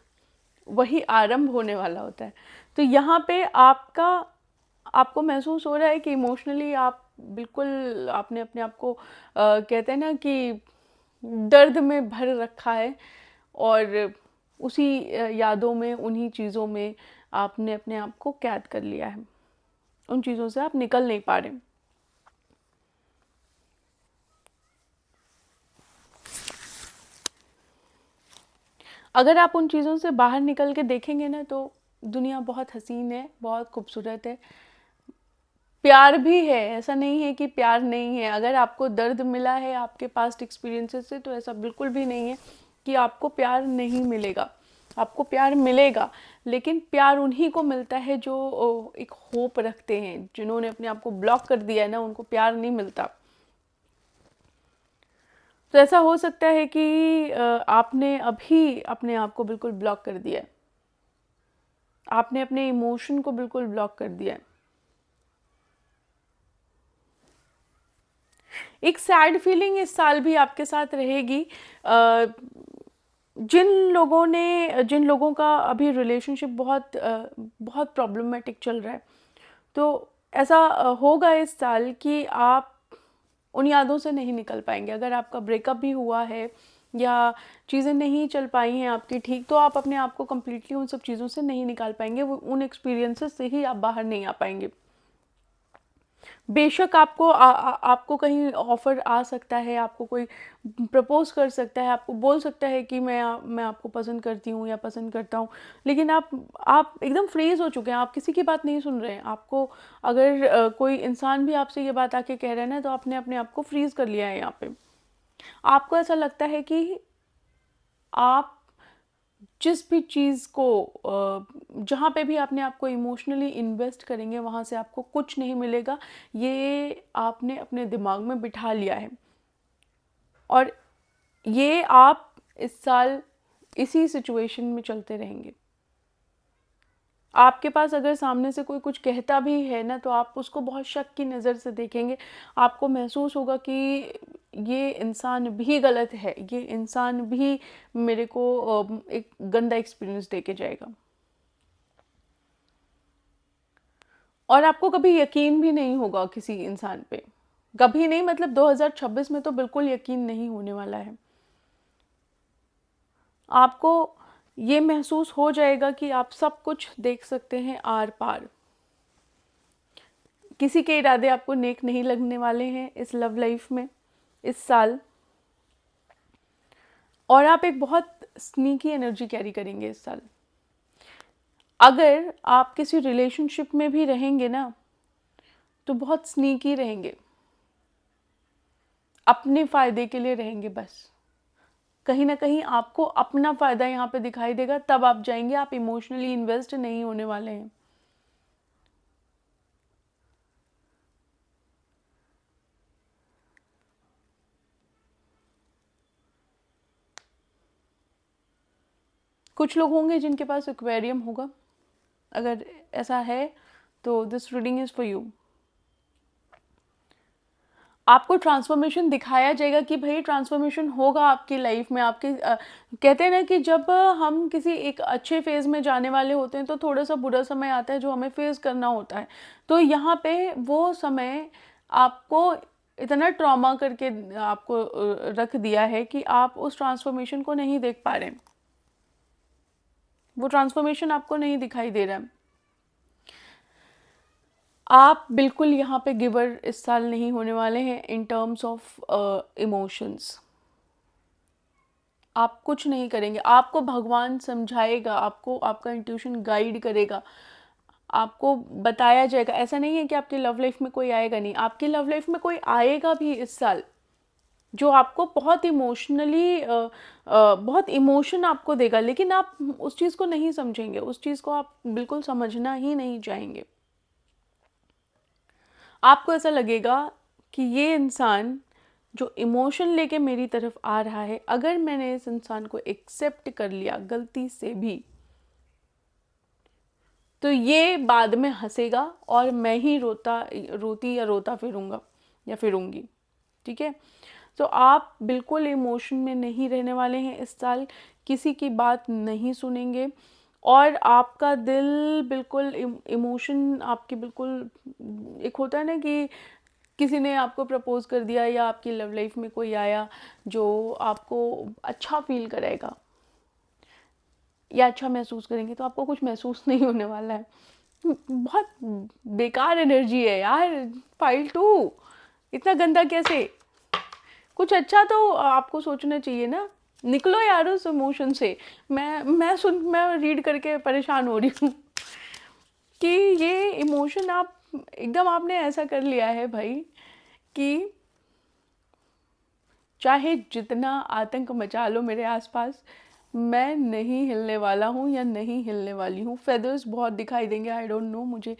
वही आरंभ होने वाला होता है। तो यहाँ पे आपको महसूस हो रहा है कि इमोशनली आप बिल्कुल, आपने अपने आप को कहते हैं ना कि दर्द में भर रखा है, और उसी यादों में, उन्हीं चीज़ों में आपने अपने आप को कैद कर लिया है। उन चीज़ों से आप निकल नहीं पा रहे। अगर आप उन चीज़ों से बाहर निकल के देखेंगे ना, तो दुनिया बहुत हसीन है, बहुत खूबसूरत है, प्यार भी है। ऐसा नहीं है कि प्यार नहीं है। अगर आपको दर्द मिला है आपके पास्ट एक्सपीरियंसेस से, तो ऐसा बिल्कुल भी नहीं है कि आपको प्यार नहीं मिलेगा। आपको प्यार मिलेगा, लेकिन प्यार उन्हीं को मिलता है जो एक होप रखते हैं। जिन्होंने अपने आप को ब्लॉक कर दिया है ना, उनको प्यार नहीं मिलता। तो ऐसा हो सकता है कि आपने अभी अपने आप को बिल्कुल ब्लॉक कर दिया है, आपने अपने इमोशन को बिल्कुल ब्लॉक कर दिया है। एक सैड फीलिंग इस साल भी आपके साथ रहेगी। जिन लोगों का अभी रिलेशनशिप बहुत प्रॉब्लमेटिक चल रहा है, तो ऐसा होगा इस साल कि आप उन यादों से नहीं निकल पाएंगे। अगर आपका ब्रेकअप भी हुआ है या चीज़ें नहीं चल पाई हैं आपकी ठीक, तो आप अपने आप को कम्प्लीटली उन सब चीज़ों से नहीं निकाल पाएंगे, उन एक्सपीरियंसेस से ही आप बाहर नहीं आ पाएंगे। बेशक आपको कहीं ऑफ़र आ सकता है, आपको कोई प्रपोज़ कर सकता है, आपको बोल सकता है कि मैं आपको पसंद करती हूँ या पसंद करता हूँ, लेकिन आप एकदम फ्रीज़ हो चुके हैं, आप किसी की बात नहीं सुन रहे हैं। आपको अगर कोई इंसान भी आपसे ये बात आके कह रहा है ना, तो आपने अपने आप को फ्रीज़ कर लिया है यहाँ पे। आपको ऐसा लगता है कि आप जिस भी चीज़ को जहाँ पे भी अपने आप को इमोशनली इन्वेस्ट करेंगे, वहाँ से आपको कुछ नहीं मिलेगा। ये आपने अपने दिमाग में बिठा लिया है, और ये आप इस साल इसी सिचुएशन में चलते रहेंगे। आपके पास अगर सामने से कोई कुछ कहता भी है ना, तो आप उसको बहुत शक की नज़र से देखेंगे। आपको महसूस होगा कि ये इंसान भी गलत है, ये इंसान भी मेरे को एक गंदा एक्सपीरियंस दे के जाएगा, और आपको कभी यकीन भी नहीं होगा किसी इंसान पे। कभी नहीं, मतलब 2026 में तो बिल्कुल यकीन नहीं होने वाला है। आपको ये महसूस हो जाएगा कि आप सब कुछ देख सकते हैं आर पार। किसी के इरादे आपको नेक नहीं लगने वाले हैं इस लव लाइफ में इस साल, और आप एक बहुत स्नीकी एनर्जी कैरी करेंगे इस साल। अगर आप किसी रिलेशनशिप में भी रहेंगे ना, तो बहुत स्नीकी रहेंगे, अपने फ़ायदे के लिए रहेंगे बस। कहीं ना कहीं आपको अपना फ़ायदा यहाँ पे दिखाई देगा, तब आप जाएंगे। आप इमोशनली इन्वेस्ट नहीं होने वाले हैं। कुछ लोग होंगे जिनके पास एक्वेरियम होगा, अगर ऐसा है तो this reading is for you. आपको ट्रांसफॉर्मेशन दिखाया जाएगा कि भाई ट्रांसफॉर्मेशन होगा आपकी लाइफ में। आपके कहते हैं ना कि जब हम किसी एक अच्छे फेज़ में जाने वाले होते हैं तो थोड़ा सा बुरा समय आता है जो हमें फेस करना होता है। तो यहाँ पे वो समय आपको इतना ट्रॉमा करके आपको रख दिया है कि आप उस ट्रांसफॉर्मेशन को नहीं देख पा रहे हैं, वो ट्रांसफॉर्मेशन आपको नहीं दिखाई दे रहा है। आप बिल्कुल यहाँ पे गिवर इस साल नहीं होने वाले हैं इन टर्म्स ऑफ इमोशंस। आप कुछ नहीं करेंगे, आपको भगवान समझाएगा, आपको आपका इंट्यूशन गाइड करेगा, आपको बताया जाएगा। ऐसा नहीं है कि आपकी लव लाइफ में कोई आएगा नहीं, आपकी लव लाइफ में कोई आएगा भी इस साल जो आपको बहुत इमोशनली बहुत इमोशन आपको देगा, लेकिन आप उस चीज़ को नहीं समझेंगे, उस चीज़ को आप बिल्कुल समझना ही नहीं चाहेंगे। आपको ऐसा लगेगा कि ये इंसान जो इमोशन लेके मेरी तरफ आ रहा है, अगर मैंने इस इंसान को एक्सेप्ट कर लिया गलती से भी, तो ये बाद में हंसेगा और मैं ही रोती या रोता फिरूंगा या फिरूंगी। ठीक है, तो आप बिल्कुल इमोशन में नहीं रहने वाले हैं इस साल, किसी की बात नहीं सुनेंगे, और आपका दिल बिल्कुल इमोशन आपकी बिल्कुल, एक होता है ना कि किसी ने आपको प्रपोज कर दिया या आपकी लव लाइफ में कोई आया जो आपको अच्छा फील कराएगा या अच्छा महसूस करेंगे, तो आपको कुछ महसूस नहीं होने वाला है। बहुत बेकार एनर्जी है यार। फाइल 2 इतना गंदा कैसे? कुछ अच्छा तो आपको सोचना चाहिए ना। निकलो यार उस इमोशन से। मैं रीड करके परेशान हो रही हूँ कि ये इमोशन आप एकदम आपने ऐसा कर लिया है भाई कि चाहे जितना आतंक मचा लो मेरे आसपास, मैं नहीं हिलने वाला हूँ या नहीं हिलने वाली हूँ। फेदर्स बहुत दिखाई देंगे, आई डोंट नो, मुझे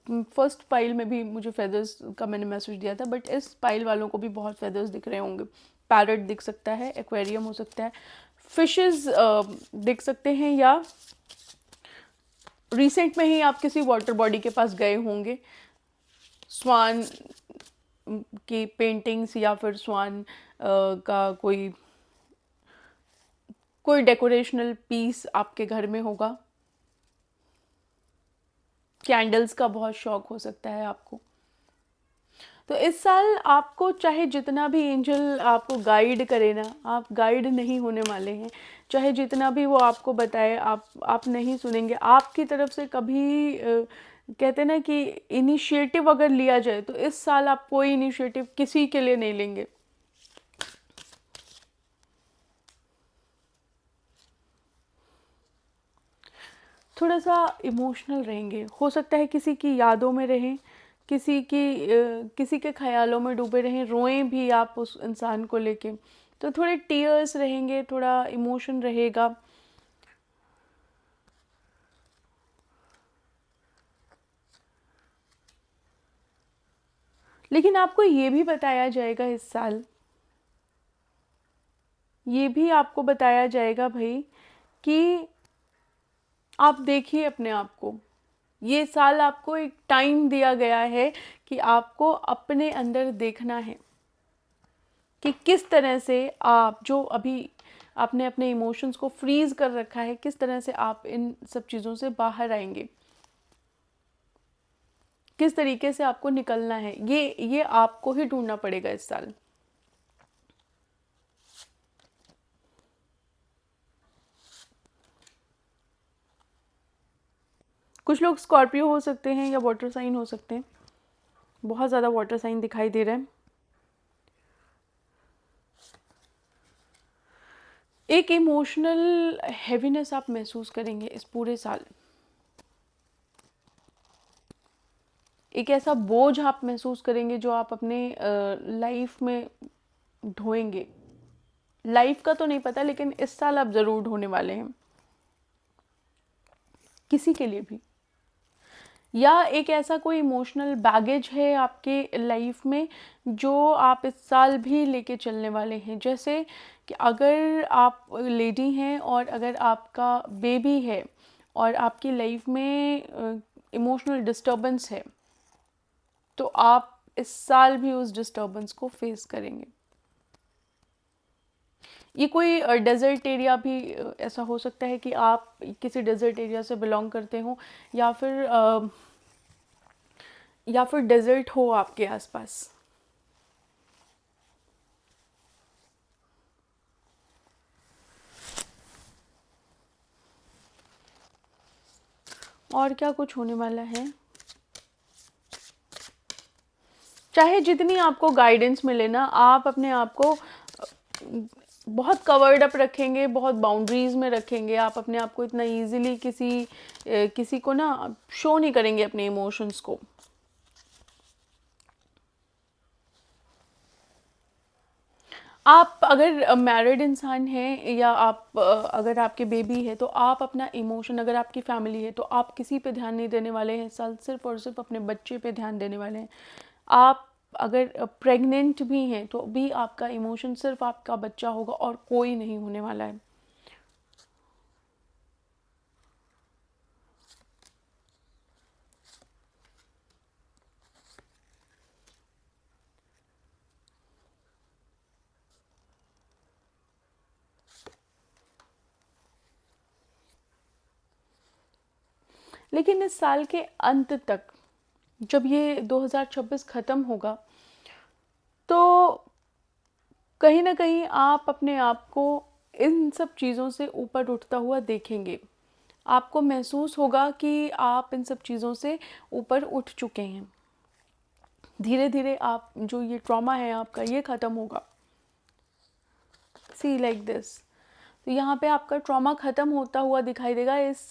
फर्स्ट पाइल में भी मुझे फेदर्स का मैंने मैसेज दिया था, बट इस पाइल वालों को भी बहुत फेदर्स दिख रहे होंगे। पैरट दिख सकता है, एक्वेरियम हो सकता है, फिशेस दिख सकते हैं, या रिसेंट में ही आप किसी वाटर बॉडी के पास गए होंगे, स्वान की पेंटिंग्स या फिर स्वान का कोई डेकोरेशनल पीस आपके घर में होगा। कैंडल्स का बहुत शौक हो सकता है आपको। तो इस साल आपको चाहे जितना भी एंजल आपको गाइड करे ना, आप गाइड नहीं होने वाले हैं। चाहे जितना भी वो आपको बताए, आप नहीं सुनेंगे। आपकी तरफ से कभी कहते हैं ना कि इनिशिएटिव अगर लिया जाए तो इस साल आप कोई इनिशिएटिव किसी के लिए नहीं लेंगे। थोड़ा सा इमोशनल रहेंगे, हो सकता है किसी की यादों में रहें, किसी के ख्यालों में डूबे रहें, रोएं भी आप उस इंसान को लेके। तो थोड़े टीयर्स रहेंगे, थोड़ा इमोशन रहेगा। लेकिन आपको ये भी बताया जाएगा इस साल, ये भी आपको बताया जाएगा भाई कि आप देखिए अपने आप को। ये साल आपको एक टाइम दिया गया है कि आपको अपने अंदर देखना है कि किस तरह से आप जो अभी आपने अपने इमोशंस को फ्रीज कर रखा है, किस तरह से आप इन सब चीज़ों से बाहर आएंगे, किस तरीके से आपको निकलना है। ये आपको ही ढूंढना पड़ेगा इस साल। कुछ लोग स्कॉर्पियो हो सकते हैं या वाटर साइन हो सकते हैं। बहुत ज़्यादा वाटर साइन दिखाई दे रहा है। एक इमोशनल हैवीनेस आप महसूस करेंगे इस पूरे साल। एक ऐसा बोझ आप महसूस करेंगे जो आप अपने लाइफ में ढोएंगे। लाइफ का तो नहीं पता, लेकिन इस साल आप ज़रूर ढोने वाले हैं किसी के लिए भी। या एक ऐसा कोई इमोशनल बैगेज है आपके लाइफ में जो आप इस साल भी लेके चलने वाले हैं। जैसे कि अगर आप लेडी हैं और अगर आपका बेबी है और आपकी लाइफ में इमोशनल डिस्टर्बेंस है, तो आप इस साल भी उस डिस्टर्बेंस को फेस करेंगे। ये कोई डेज़र्ट एरिया भी ऐसा हो सकता है कि आप किसी डेज़र्ट एरिया से बिलोंग करते हो, या फिर डेज़र्ट हो आपके आसपास। और क्या कुछ होने वाला है, चाहे जितनी आपको गाइडेंस मिले ना, आप अपने आप को बहुत कवर्ड अप रखेंगे, बहुत बाउंड्रीज में रखेंगे। आप अपने आप को इतना इजीली किसी को ना शो नहीं करेंगे अपने इमोशंस को। आप अगर मैरिड इंसान हैं, या आप अगर आपके बेबी है, तो आप अपना इमोशन, अगर आपकी फैमिली है तो आप किसी पे ध्यान नहीं देने वाले हैं इस साल, सिर्फ और सिर्फ अपने बच्चे पे ध्यान देने वाले हैं। आप अगर प्रेग्नेंट भी हैं तो भी आपका इमोशन सिर्फ आपका बच्चा होगा और कोई नहीं होने वाला है। लेकिन इस साल के अंत तक, जब ये 2026 ख़त्म होगा, तो कहीं ना कहीं आप अपने आप को इन सब चीज़ों से ऊपर उठता हुआ देखेंगे। आपको महसूस होगा कि आप इन सब चीज़ों से ऊपर उठ चुके हैं। धीरे धीरे आप, जो ये ट्रॉमा है आपका, ये ख़त्म होगा। सी लाइक दिस। तो यहाँ पे आपका ट्रॉमा ख़त्म होता हुआ दिखाई देगा इस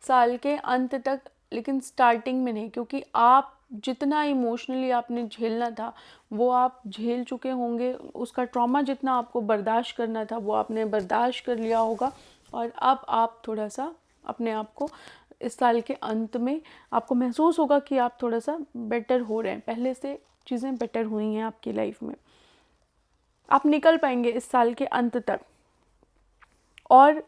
साल के अंत तक, लेकिन स्टार्टिंग में नहीं, क्योंकि आप जितना इमोशनली आपने झेलना था वो आप झेल चुके होंगे। उसका ट्रॉमा जितना आपको बर्दाश्त करना था वो आपने बर्दाश्त कर लिया होगा। और अब आप थोड़ा सा अपने आप को, इस साल के अंत में आपको महसूस होगा कि आप थोड़ा सा बेटर हो रहे हैं, पहले से चीज़ें बेटर हुई हैं आपकी लाइफ में। आप निकल पाएंगे इस साल के अंत तक, और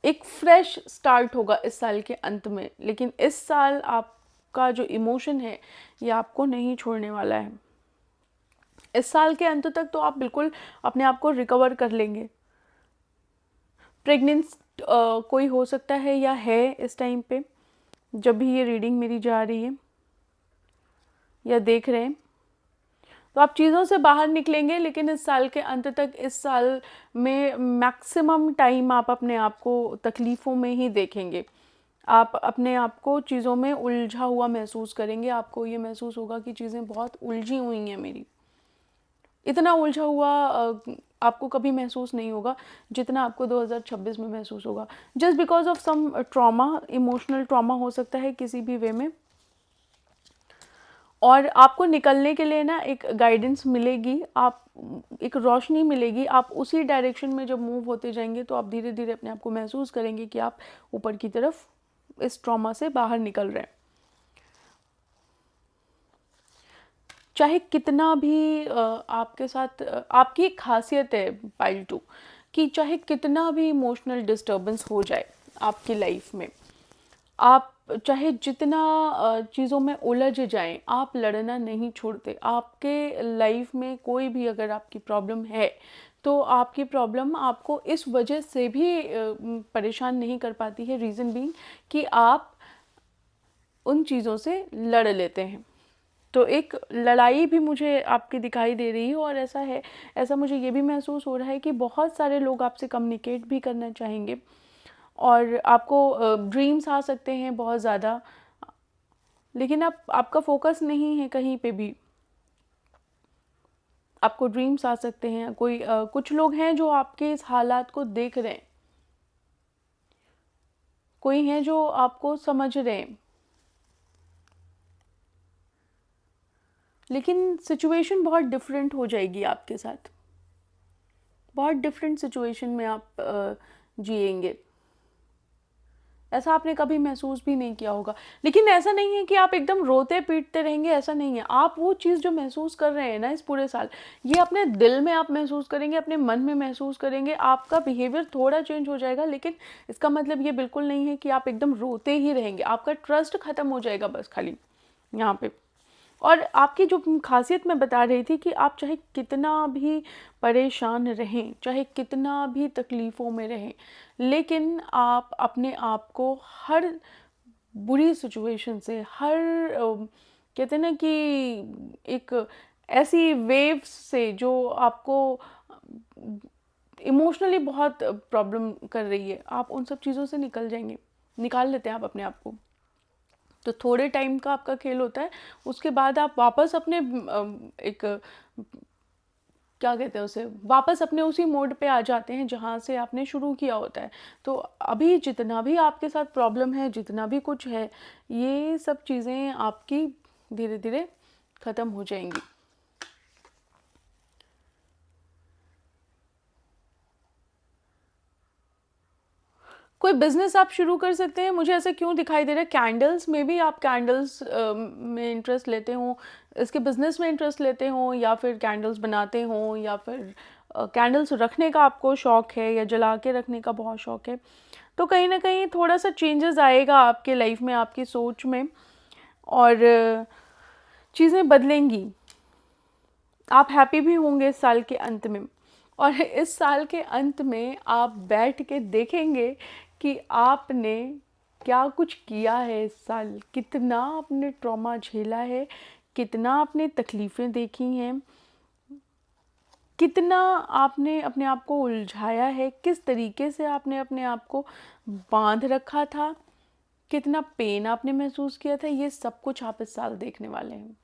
एक फ्रेश स्टार्ट होगा इस साल के अंत में। लेकिन इस साल आपका जो इमोशन है ये आपको नहीं छोड़ने वाला है। इस साल के अंत तक तो आप बिल्कुल अपने आप को रिकवर कर लेंगे। प्रेग्नेंस कोई हो सकता है या है इस टाइम पे, जब भी ये रीडिंग मेरी जा रही है या देख रहे हैं, तो आप चीज़ों से बाहर निकलेंगे। लेकिन इस साल के अंत तक, इस साल में मैक्सिमम टाइम आप अपने आप को तकलीफ़ों में ही देखेंगे। आप अपने आप को चीज़ों में उलझा हुआ महसूस करेंगे। आपको ये महसूस होगा कि चीज़ें बहुत उलझी हुई हैं मेरी। इतना उलझा हुआ आपको कभी महसूस नहीं होगा जितना आपको 2026 में महसूस होगा, just because of some trauma. Emotional trauma हो सकता है किसी भी वे में, और आपको निकलने के लिए ना एक गाइडेंस मिलेगी, आप एक रोशनी मिलेगी। आप उसी डायरेक्शन में जब मूव होते जाएंगे तो आप धीरे धीरे अपने आप को महसूस करेंगे कि आप ऊपर की तरफ इस ट्रॉमा से बाहर निकल रहे हैं। चाहे कितना भी आपके साथ आपकी एक खासियत है पाइल टू, कि चाहे कितना भी इमोशनल डिस्टर्बेंस हो जाए आपकी लाइफ में, आप चाहे जितना चीज़ों में उलझ जाएं, आप लड़ना नहीं छोड़ते। आपके लाइफ में कोई भी अगर आपकी प्रॉब्लम है तो आपकी प्रॉब्लम आपको इस वजह से भी परेशान नहीं कर पाती है, रीज़न बीइंग कि आप उन चीज़ों से लड़ लेते हैं। तो एक लड़ाई भी मुझे आपकी दिखाई दे रही है, और ऐसा है, ऐसा मुझे ये भी महसूस हो रहा है कि बहुत सारे लोग आपसे कम्युनिकेट भी करना चाहेंगे, और आपको ड्रीम्स आ सकते हैं बहुत ज़्यादा, लेकिन आपका फोकस नहीं है कहीं पे भी। आपको ड्रीम्स आ सकते हैं, कुछ लोग हैं जो आपके इस हालात को देख रहे हैं, कोई हैं जो आपको समझ रहे हैं, लेकिन सिचुएशन बहुत डिफरेंट हो जाएगी आपके साथ। बहुत डिफरेंट सिचुएशन में आप जिएंगे। ऐसा आपने कभी महसूस भी नहीं किया होगा। लेकिन ऐसा नहीं है कि आप एकदम रोते पीटते रहेंगे, ऐसा नहीं है। आप वो चीज़ जो महसूस कर रहे हैं ना इस पूरे साल, ये अपने दिल में आप महसूस करेंगे, अपने मन में महसूस करेंगे, आपका बिहेवियर थोड़ा चेंज हो जाएगा। लेकिन इसका मतलब ये बिल्कुल नहीं है कि आप एकदम रोते ही रहेंगे। आपका ट्रस्ट खत्म हो जाएगा बस खाली यहाँ पे। और आपकी जो खासियत मैं बता रही थी कि आप चाहे कितना भी परेशान रहें, चाहे कितना भी तकलीफ़ों में रहें, लेकिन आप अपने आप को हर बुरी सिचुएशन से, हर कहते हैं ना कि एक ऐसी वेव्स से जो आपको इमोशनली बहुत प्रॉब्लम कर रही है, आप उन सब चीज़ों से निकल जाएंगे, निकाल लेते हैं आप अपने आप को। तो थोड़े टाइम का आपका खेल होता है, उसके बाद आप वापस अपने एक क्या कहते हैं उसे, वापस अपने उसी मोड पे आ जाते हैं जहाँ से आपने शुरू किया होता है। तो अभी जितना भी आपके साथ प्रॉब्लम है, जितना भी कुछ है, ये सब चीज़ें आपकी धीरे धीरे ख़त्म हो जाएंगी। कोई बिजनेस आप शुरू कर सकते हैं। मुझे ऐसा क्यों दिखाई दे रहा है, कैंडल्स में भी आप कैंडल्स में इंटरेस्ट लेते हो, इसके बिजनेस में इंटरेस्ट लेते हो, या फिर कैंडल्स बनाते हो, या फिर कैंडल्स रखने का आपको शौक है, या जला के रखने का बहुत शौक है। तो कहीं ना कहीं थोड़ा सा चेंजेस आएगा आपके लाइफ में, आपकी सोच में, और चीज़ें बदलेंगी। आप हैप्पी भी होंगे इस साल के अंत में। और इस साल के अंत में आप बैठ के देखेंगे कि आपने क्या कुछ किया है इस साल, कितना आपने ट्रॉमा झेला है, कितना आपने तकलीफ़ें देखी हैं, कितना आपने अपने आप को उलझाया है, किस तरीके से आपने अपने आप को बांध रखा था, कितना पेन आपने महसूस किया था। ये सब कुछ आप इस साल देखने वाले हैं,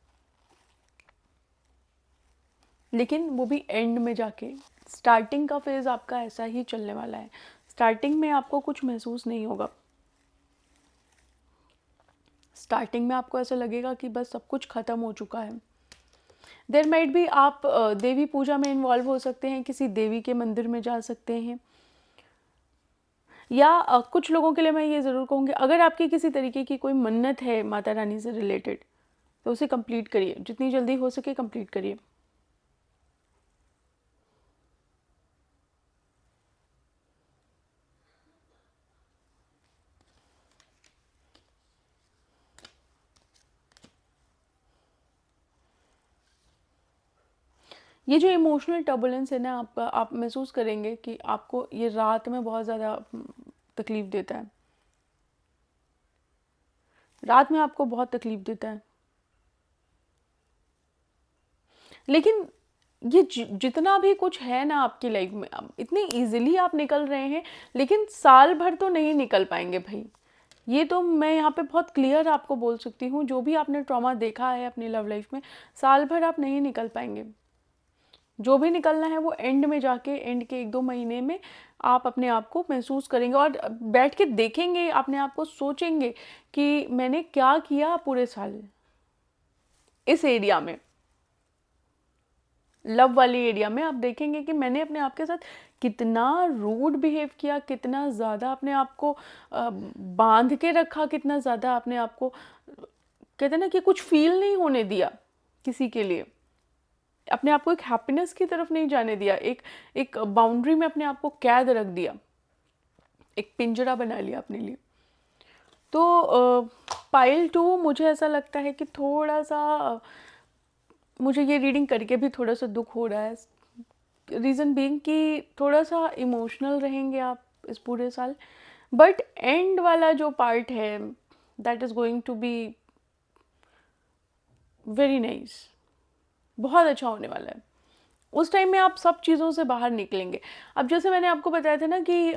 लेकिन वो भी एंड में जाके। स्टार्टिंग का फेज़ आपका ऐसा ही चलने वाला है। स्टार्टिंग में आपको कुछ महसूस नहीं होगा। स्टार्टिंग में आपको ऐसा लगेगा कि बस सब कुछ ख़त्म हो चुका है। देयर माइट भी आप देवी पूजा में इन्वॉल्व हो सकते हैं, किसी देवी के मंदिर में जा सकते हैं, या कुछ लोगों के लिए मैं ये ज़रूर कहूँगी, अगर आपकी किसी तरीके की कोई मन्नत है माता रानी से रिलेटेड, तो उसे कंप्लीट करिए, जितनी जल्दी हो सके कंप्लीट करिए। ये जो इमोशनल टर्बुलेंस है ना आपका, आप महसूस करेंगे कि आपको ये रात में बहुत ज़्यादा तकलीफ़ देता है। रात में आपको बहुत तकलीफ़ देता है। लेकिन ये जितना भी कुछ है ना आपकी लाइफ में, अब इतनी इजीली आप निकल रहे हैं, लेकिन साल भर तो नहीं निकल पाएंगे भाई। ये तो मैं यहाँ पे बहुत क्लियर आपको बोल सकती हूँ, जो भी आपने ट्रॉमा देखा है अपनी लव लाइफ में, साल भर आप नहीं निकल पाएंगे। जो भी निकलना है वो एंड में जाके, एंड के 1-2 महीने में आप अपने आप को महसूस करेंगे, और बैठ के देखेंगे, अपने आप को सोचेंगे कि मैंने क्या किया पूरे साल इस एरिया में, लव वाली एरिया में। आप देखेंगे कि मैंने अपने आप के साथ कितना रूड बिहेव किया, कितना ज़्यादा अपने आप को बांध के रखा, कितना ज़्यादा अपने आप को, कहते हैं ना कि कुछ फील नहीं होने दिया किसी के लिए, अपने आप को एक हैप्पीनेस की तरफ नहीं जाने दिया, एक एक बाउंड्री में अपने आप को कैद रख दिया, एक पिंजरा बना लिया अपने लिए। तो पाइल 2 मुझे ऐसा लगता है कि थोड़ा सा मुझे ये रीडिंग करके भी थोड़ा सा दुख हो रहा है। रीज़न बीइंग कि थोड़ा सा इमोशनल रहेंगे आप इस पूरे साल, बट एंड वाला जो पार्ट है that is going to be very nice, बहुत अच्छा होने वाला है। उस टाइम में आप सब चीज़ों से बाहर निकलेंगे। अब जैसे मैंने आपको बताया था ना कि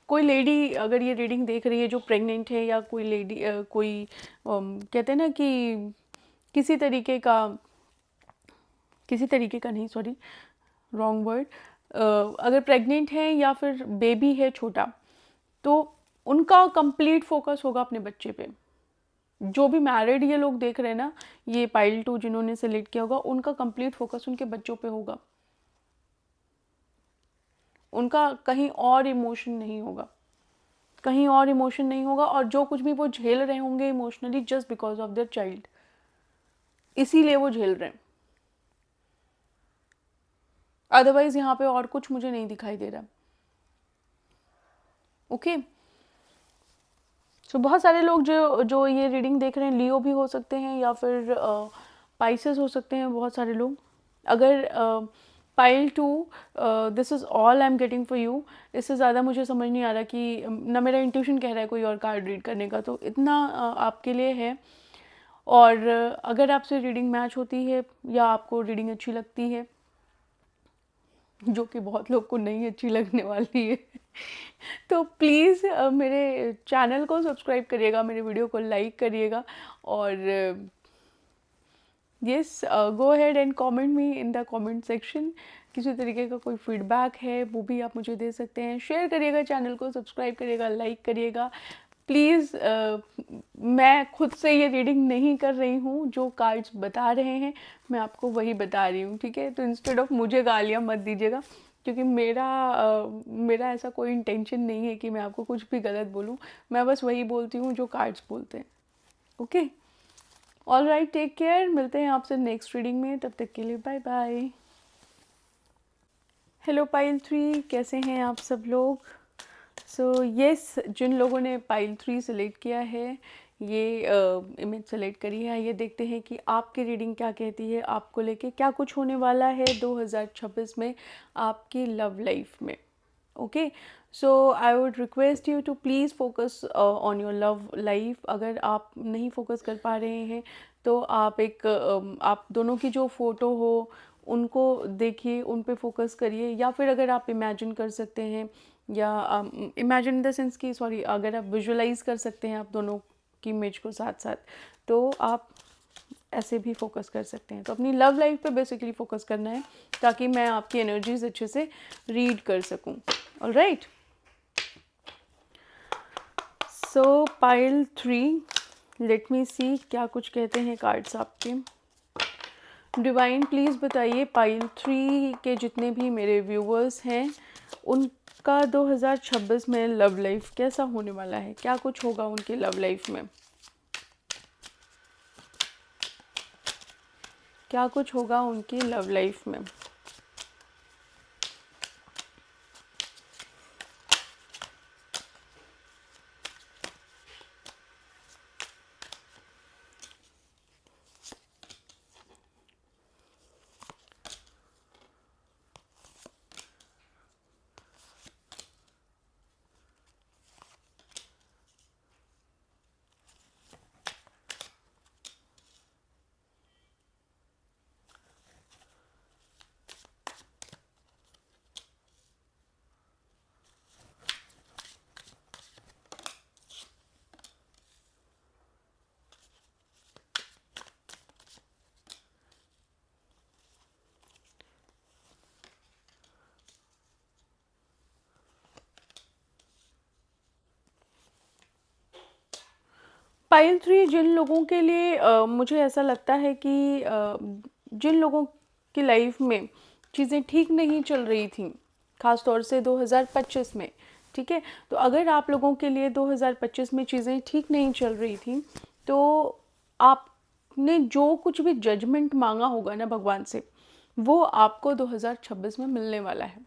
कोई लेडी अगर ये रीडिंग देख रही है जो प्रेग्नेंट है, या कोई लेडी कोई कहते हैं ना कि किसी तरीके का, किसी तरीके का नहीं, सॉरी रॉन्ग वर्ड, अगर प्रेग्नेंट है या फिर बेबी है छोटा, तो उनका कंप्लीट फोकस होगा अपने बच्चे पे। जो भी मैरिड ये लोग देख रहे हैं ना, ये पाइल 2 जिन्होंने सेलेक्ट किया होगा, उनका कंप्लीट फोकस उनके बच्चों पे होगा। उनका कहीं और इमोशन नहीं होगा, कहीं और इमोशन नहीं होगा, और जो कुछ भी वो झेल रहे होंगे emotionally just because of their child, इसीलिए वो झेल रहे हैं। अदरवाइज यहाँ पे और कुछ मुझे नहीं दिखाई दे रहा। ओके, सो बहुत सारे लोग जो जो ये रीडिंग देख रहे हैं लियो भी हो सकते हैं या फिर पाइसेस हो सकते हैं, बहुत सारे लोग। अगर pile 2, this is all I am getting for you. इससे ज़्यादा मुझे समझ नहीं आ रहा कि ना मेरा इंट्यूशन कह रहा है कोई और कार्ड रीड करने का, तो इतना आपके लिए है। और अगर आपसे रीडिंग मैच होती है या आपको रीडिंग अच्छी लगती है, जो कि बहुत लोग को नहीं अच्छी लगने वाली है तो प्लीज़ मेरे चैनल को सब्सक्राइब करिएगा, मेरे वीडियो को लाइक करिएगा, और yes, go ahead and comment me in the comment section. किसी तरीके का कोई फीडबैक है वो भी आप मुझे दे सकते हैं। शेयर करिएगा, चैनल को सब्सक्राइब करिएगा, लाइक करिएगा प्लीज़। मैं खुद से ये रीडिंग नहीं कर रही हूँ, जो कार्ड्स बता रहे हैं मैं आपको वही बता रही हूँ, ठीक है। तो इंस्टेड ऑफ मुझे गालियाँ मत दीजिएगा, क्योंकि मेरा ऐसा कोई इंटेंशन नहीं है कि मैं आपको कुछ भी गलत बोलूँ। मैं बस वही बोलती हूँ जो कार्ड्स बोलते हैं। Okay, all right, take care. मिलते हैं आपसे नेक्स्ट रीडिंग में, तब तक के लिए बाय बाय। हेलो पाइल 3, कैसे हैं आप सब लोग? सो येस, जिन लोगों ने पाइल 3 सेलेक्ट किया है, ये इमेज सेलेक्ट करी है, ये देखते हैं कि आपकी रीडिंग क्या कहती है, आपको लेके क्या कुछ होने वाला है 2026 में आपकी लव लाइफ में। Okay, so I would request you to please focus on your love life. अगर आप नहीं फोकस कर पा रहे हैं तो आप आप दोनों की जो फ़ोटो हो उनको देखिए, उन पे फोकस करिए, या फिर अगर आप इमेजिन कर सकते हैं, या इमेजिन इन द सेंस कि सॉरी, अगर आप विजुअलाइज कर सकते हैं आप दोनों की इमेज को साथ साथ, तो आप ऐसे भी फोकस कर सकते हैं। तो अपनी लव लाइफ पे बेसिकली फोकस करना है, ताकि मैं आपकी एनर्जीज अच्छे से रीड कर सकूं। All right, so pile 3, let me see क्या कुछ कहते हैं कार्ड्स आपके। डिवाइन प्लीज़ बताइए, पाइल 3 के जितने भी मेरे व्यूवर्स हैं उनका 2026 में लव लाइफ कैसा होने वाला है, क्या कुछ होगा उनकी लव लाइफ में, क्या कुछ होगा उनकी लव लाइफ में। पाइल 3 जिन लोगों के लिए मुझे ऐसा लगता है कि जिन लोगों की लाइफ में चीज़ें ठीक नहीं चल रही थी, ख़ास तौर से 2025 में, ठीक है। तो अगर आप लोगों के लिए 2025 में चीज़ें ठीक नहीं चल रही थी, तो आपने जो कुछ भी जजमेंट मांगा होगा ना भगवान से, वो आपको 2026 में मिलने वाला है।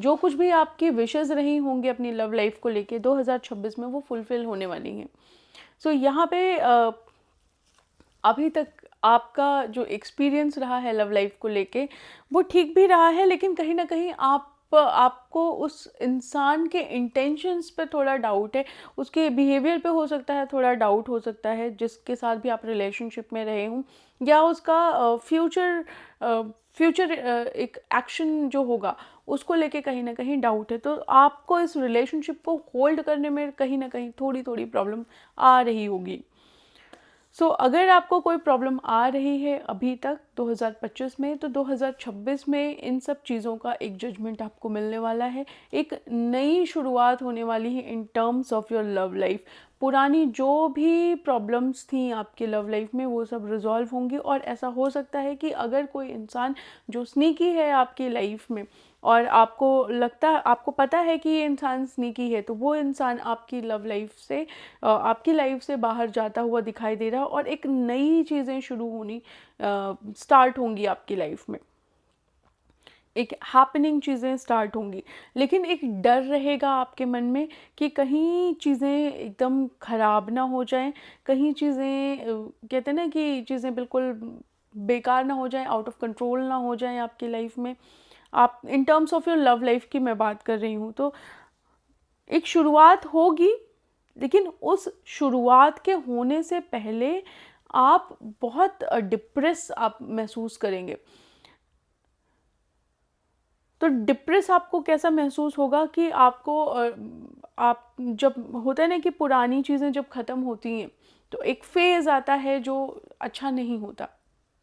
जो कुछ भी आपकी विशेज़ रही होंगी अपनी लव लाइफ को लेके, 2026 में वो फुलफ़िल होने वाली हैं। सो यहाँ पे अभी तक आपका जो एक्सपीरियंस रहा है लव लाइफ को लेके, वो ठीक भी रहा है, लेकिन कहीं ना कहीं आपको उस इंसान के इंटेंशंस पे थोड़ा डाउट है, उसके बिहेवियर पे हो सकता है थोड़ा डाउट हो सकता है, जिसके साथ भी आप रिलेशनशिप में रहे हों, या उसका फ्यूचर एक एक्शन जो होगा उसको लेके कहीं ना कहीं डाउट है। तो आपको इस रिलेशनशिप को होल्ड करने में कहीं ना कहीं थोड़ी थोड़ी प्रॉब्लम आ रही होगी। सो अगर आपको कोई प्रॉब्लम आ रही है अभी तक, 2025 में, तो 2026 में इन सब चीज़ों का एक जजमेंट आपको मिलने वाला है। एक नई शुरुआत होने वाली है in terms of your love life. पुरानी जो भी प्रॉब्लम्स थी आपके लव लाइफ में वो सब रिजॉल्व होंगी, और ऐसा हो सकता है कि अगर कोई इंसान जो स्नीकी है आपकी लाइफ में और आपको पता है कि ये इंसान स्नीकी है, तो वो इंसान आपकी लव लाइफ से आपकी लाइफ से बाहर जाता हुआ दिखाई दे रहा है, और एक नई चीज़ें शुरू होनी स्टार्ट होंगी आपकी लाइफ में। एक हैपनिंग चीज़ें स्टार्ट होंगी, लेकिन एक डर रहेगा आपके मन में कि कहीं चीज़ें एकदम ख़राब ना हो जाएं, कहीं चीज़ें कहते हैं ना कि चीज़ें बिल्कुल बेकार ना हो जाएं, आउट ऑफ कंट्रोल ना हो जाएं आपकी लाइफ में। आप in terms of your love life की मैं बात कर रही हूँ, तो एक शुरुआत होगी, लेकिन उस शुरुआत के होने से पहले आप बहुत डिप्रेस आप महसूस करेंगे। तो डिप्रेस आपको कैसा महसूस होगा कि आप जब होता है ना कि पुरानी चीज़ें जब ख़त्म होती हैं तो एक फ़ेज़ आता है जो अच्छा नहीं होता,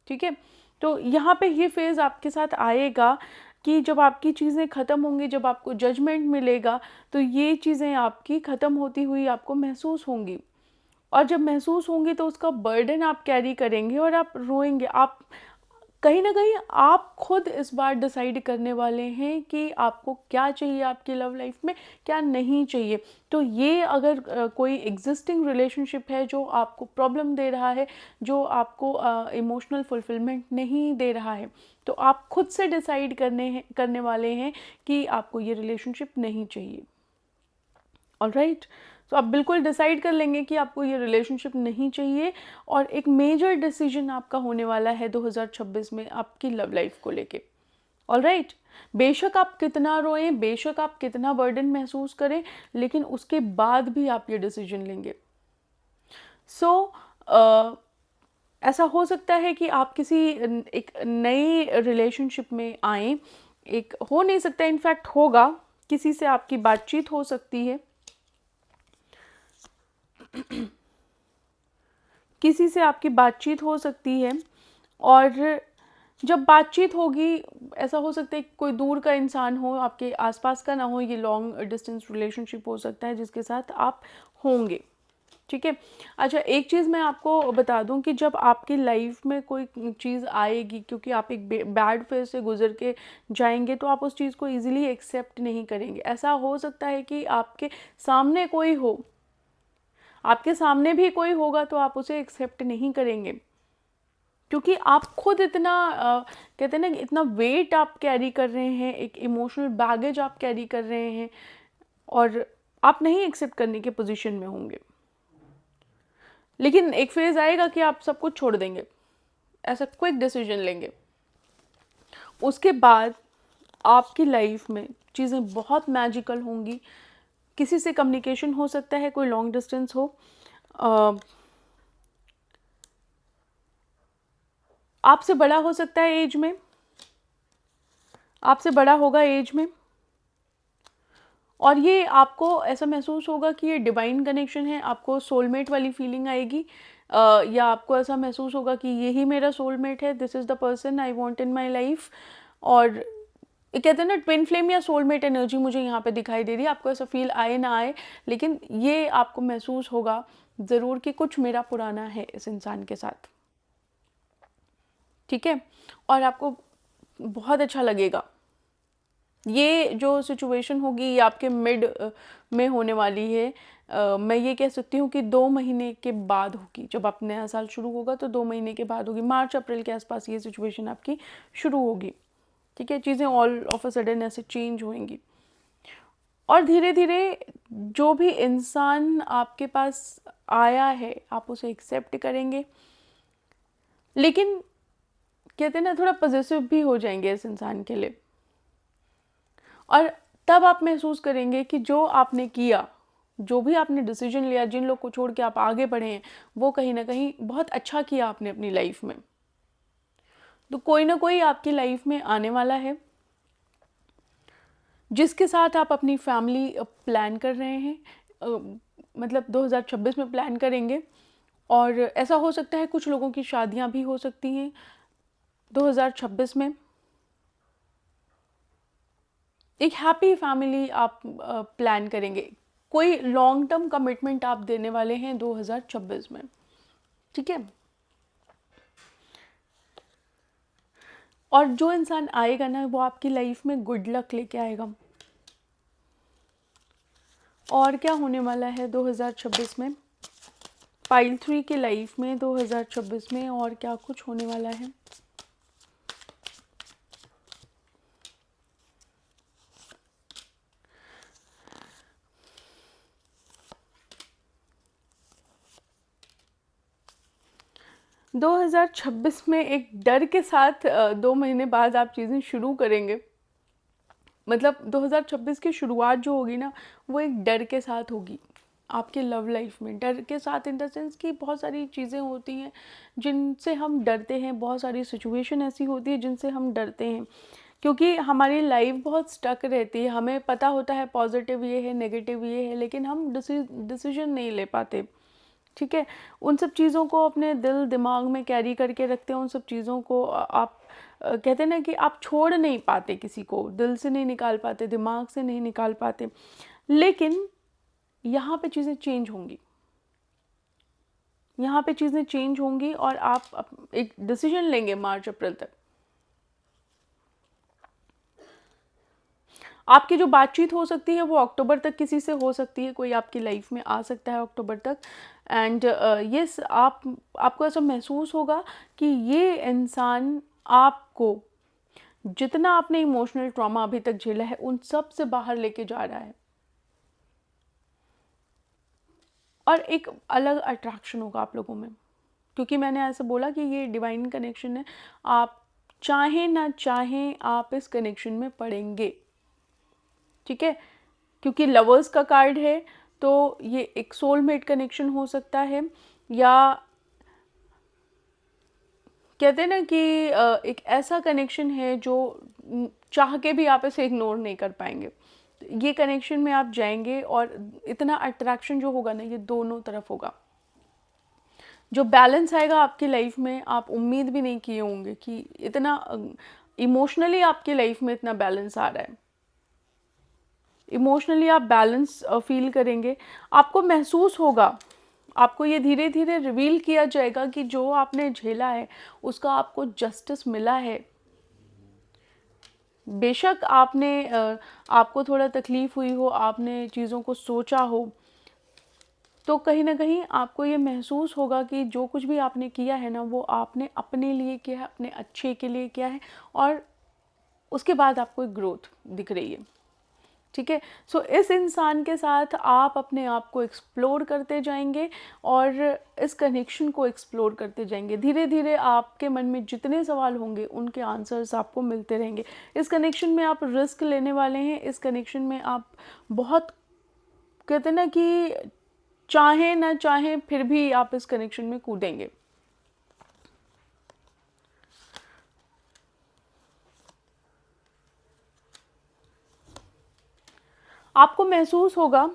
ठीक है? तो यहाँ पे ये फ़ेज़ आपके साथ आएगा कि जब आपकी चीज़ें ख़त्म होंगी, जब आपको जजमेंट मिलेगा, तो ये चीज़ें आपकी ख़त्म होती हुई आपको महसूस होंगी, और जब महसूस होंगी तो उसका बर्डन आप कैरी करेंगे और आप रोएंगे। आप कहीं ना कहीं आप खुद इस बार डिसाइड करने वाले हैं कि आपको क्या चाहिए आपकी लव लाइफ में, क्या नहीं चाहिए। तो ये अगर कोई एग्जिस्टिंग रिलेशनशिप है जो आपको प्रॉब्लम दे रहा है, जो आपको इमोशनल फुलफिलमेंट नहीं दे रहा है, तो आप खुद से डिसाइड करने वाले हैं कि आपको ये रिलेशनशिप नहीं चाहिए। ऑलराइट, तो आप बिल्कुल डिसाइड कर लेंगे कि आपको ये रिलेशनशिप नहीं चाहिए, और एक मेजर डिसीजन आपका होने वाला है 2026 में आपकी लव लाइफ को लेके। ऑलराइट, बेशक आप कितना रोएं, बेशक आप कितना बर्डन महसूस करें, लेकिन उसके बाद भी आप ये डिसीजन लेंगे। ऐसा हो सकता है कि आप किसी एक नई रिलेशनशिप में आएँ, एक हो नहीं सकता, इनफैक्ट होगा, किसी से आपकी बातचीत हो सकती है, किसी से आपकी बातचीत हो सकती है, और जब बातचीत होगी, ऐसा हो सकता है कि कोई दूर का इंसान हो, आपके आसपास का ना हो, ये लॉन्ग डिस्टेंस रिलेशनशिप हो सकता है जिसके साथ आप होंगे, ठीक है। अच्छा, एक चीज़ मैं आपको बता दूं कि जब आपकी लाइफ में कोई चीज़ आएगी, क्योंकि आप एक बैड फेज से गुजर के जाएंगे, तो आप उस चीज़ को इजीली एक्सेप्ट नहीं करेंगे। ऐसा हो सकता है कि आपके सामने कोई हो, आपके सामने भी कोई होगा, तो आप उसे एक्सेप्ट नहीं करेंगे, क्योंकि आप खुद इतना कहते हैं ना, इतना वेट आप कैरी कर रहे हैं, एक इमोशनल बैगेज आप कैरी कर रहे हैं, और आप नहीं एक्सेप्ट करने के पोजीशन में होंगे। लेकिन एक फेज आएगा कि आप सब कुछ छोड़ देंगे, ऐसा क्विक डिसीजन लेंगे। उसके बाद आपकी लाइफ में चीज़ें बहुत मैजिकल होंगी। किसी से कम्युनिकेशन हो सकता है, कोई लॉन्ग डिस्टेंस हो, आपसे बड़ा हो सकता है एज में, आपसे बड़ा होगा एज में, और ये आपको ऐसा महसूस होगा कि ये डिवाइन कनेक्शन है, आपको सोलमेट वाली फीलिंग आएगी, या आपको ऐसा महसूस होगा कि यही मेरा सोलमेट है, this is the person I want in my life. और ये कहते हैं ना, ट्विन फ्लेम या सोलमेट एनर्जी मुझे यहाँ पे दिखाई दे रही है। आपको ऐसा फील आए ना आए, लेकिन ये आपको महसूस होगा ज़रूर कि कुछ मेरा पुराना है इस इंसान के साथ, ठीक है, और आपको बहुत अच्छा लगेगा। ये जो सिचुएशन होगी ये आपके मिड में होने वाली है। मैं ये कह सकती हूँ कि 2 महीने के बाद होगी, जब आप नया साल शुरू होगा तो 2 महीने के बाद होगी, मार्च अप्रैल के आसपास ये सिचुएशन आपकी शुरू होगी, ठीक है। चीज़ें ऑल ऑफ अ सडन ऐसे चेंज होंगी, और धीरे धीरे जो भी इंसान आपके पास आया है आप उसे एक्सेप्ट करेंगे, लेकिन कहते हैं ना, थोड़ा पॉजिटिव भी हो जाएंगे इस इंसान के लिए, और तब आप महसूस करेंगे कि जो आपने किया, जो भी आपने डिसीजन लिया, जिन लोग को छोड़ के आप आगे बढ़े हैं, वो कहीं ना कहीं बहुत अच्छा किया आपने अपनी लाइफ में। तो कोई ना कोई आपकी लाइफ में आने वाला है जिसके साथ आप अपनी फैमिली प्लान कर रहे हैं, मतलब 2026 में प्लान करेंगे, और ऐसा हो सकता है कुछ लोगों की शादियां भी हो सकती हैं, 2026 में एक हैप्पी फैमिली आप प्लान करेंगे, कोई लॉन्ग टर्म कमिटमेंट आप देने वाले हैं 2026 में, ठीक है। और जो इंसान आएगा ना वो आपकी लाइफ में गुड लक लेके आएगा। और क्या होने वाला है 2026 में, पाइल 3 की लाइफ में 2026 में और क्या कुछ होने वाला है। दो 2026 में एक डर के साथ 2 महीने बाद आप चीज़ें शुरू करेंगे। मतलब 2026 की शुरुआत जो होगी ना वो एक डर के साथ होगी आपके लव लाइफ में। डर के साथ इन द सेंस कि बहुत सारी चीज़ें होती हैं जिनसे हम डरते हैं, बहुत सारी सिचुएशन ऐसी होती है जिनसे हम डरते हैं, क्योंकि हमारी लाइफ बहुत स्टक रहती है। हमें पता होता है पॉजिटिव ये है, नेगेटिव ये है, लेकिन हम डिसीजन नहीं ले पाते, ठीक है। उन सब चीज़ों को अपने दिल दिमाग में कैरी करके रखते हैं। उन सब चीज़ों को आप कहते हैं ना कि आप छोड़ नहीं पाते, किसी को दिल से नहीं निकाल पाते, दिमाग से नहीं निकाल पाते। लेकिन यहाँ पे चीज़ें चेंज होंगी, यहाँ पे चीज़ें चेंज होंगी और आप एक डिसीजन लेंगे मार्च अप्रैल तक। आपकी जो बातचीत हो सकती है वो अक्टूबर तक किसी से हो सकती है, कोई आपकी लाइफ में आ सकता है अक्टूबर तक। एंड यस, आपको ऐसा महसूस होगा कि ये इंसान आपको जितना आपने इमोशनल ट्रॉमा अभी तक झेला है उन सब से बाहर लेके जा रहा है, और एक अलग अट्रैक्शन होगा आप लोगों में, क्योंकि मैंने ऐसे बोला कि ये डिवाइन कनेक्शन है। आप चाहें ना चाहें आप इस कनेक्शन में पड़ेंगे, ठीक है, क्योंकि लवर्स का कार्ड है। तो ये एक सोलमेट कनेक्शन हो सकता है, या कहते हैं ना कि एक ऐसा कनेक्शन है जो चाह के भी आप इसे इग्नोर नहीं कर पाएंगे। ये कनेक्शन में आप जाएंगे और इतना अट्रैक्शन जो होगा ना ये दोनों तरफ होगा। जो बैलेंस आएगा आपकी लाइफ में, आप उम्मीद भी नहीं किए होंगे कि इतना इमोशनली आपकी लाइफ में इतना बैलेंस आ रहा है। इमोशनली आप बैलेंस फील करेंगे, आपको महसूस होगा, आपको ये धीरे धीरे रिवील किया जाएगा कि जो आपने झेला है उसका आपको जस्टिस मिला है। बेशक आपको थोड़ा तकलीफ़ हुई हो, आपने चीज़ों को सोचा हो, तो कहीं ना कहीं आपको ये महसूस होगा कि जो कुछ भी आपने किया है ना वो आपने अपने लिए किया है, अपने अच्छे के लिए किया है, और उसके बाद आपको एक ग्रोथ दिख रही है, ठीक है। सो इस इंसान के साथ आप अपने आप को एक्सप्लोर करते जाएंगे और इस कनेक्शन को एक्सप्लोर करते जाएंगे। धीरे धीरे आपके मन में जितने सवाल होंगे उनके आंसर्स आपको मिलते रहेंगे। इस कनेक्शन में आप रिस्क लेने वाले हैं, इस कनेक्शन में आप बहुत कहते हैं ना कि चाहें ना चाहें फिर भी आप इस कनेक्शन में कूदेंगे। आपको महसूस होगा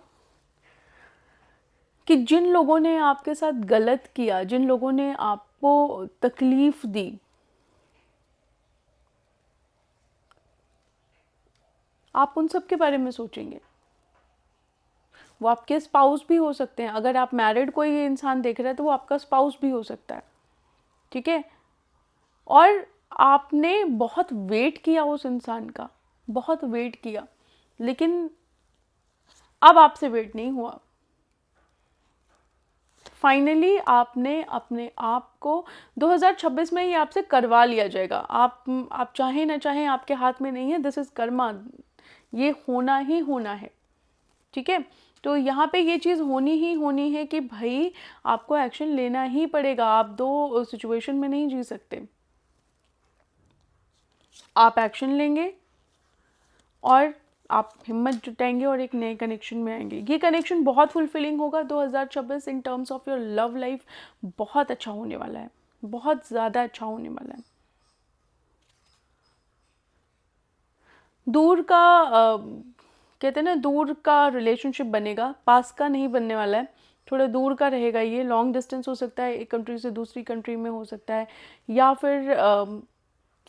कि जिन लोगों ने आपके साथ गलत किया, जिन लोगों ने आपको तकलीफ दी, आप उन सब के बारे में सोचेंगे। वो आपके स्पाउस भी हो सकते हैं, अगर आप मैरिड कोई इंसान देख रहे हैं तो वो आपका स्पाउस भी हो सकता है, ठीक है। और आपने बहुत वेट किया उस इंसान का, बहुत वेट किया, लेकिन अब आपसे वेट नहीं हुआ। फाइनली आपने अपने आप को 2026 में ही आपसे करवा लिया जाएगा। आप चाहें ना चाहें आपके हाथ में नहीं है, दिस इज कर्मा, ये होना ही होना है, ठीक है। तो यहाँ पे ये चीज़ होनी ही होनी है कि भाई आपको एक्शन लेना ही पड़ेगा। आप दो सिचुएशन में नहीं जी सकते, आप एक्शन लेंगे और आप हिम्मत जुटाएंगे और एक नए कनेक्शन में आएंगे। ये कनेक्शन बहुत फुलफिलिंग होगा 2026 in terms of your love life. बहुत अच्छा होने वाला है, बहुत ज़्यादा अच्छा होने वाला है। दूर का कहते हैं ना, दूर का रिलेशनशिप बनेगा, पास का नहीं बनने वाला है, थोड़ा दूर का रहेगा। ये लॉन्ग डिस्टेंस हो सकता है, एक कंट्री से दूसरी कंट्री में हो सकता है, या फिर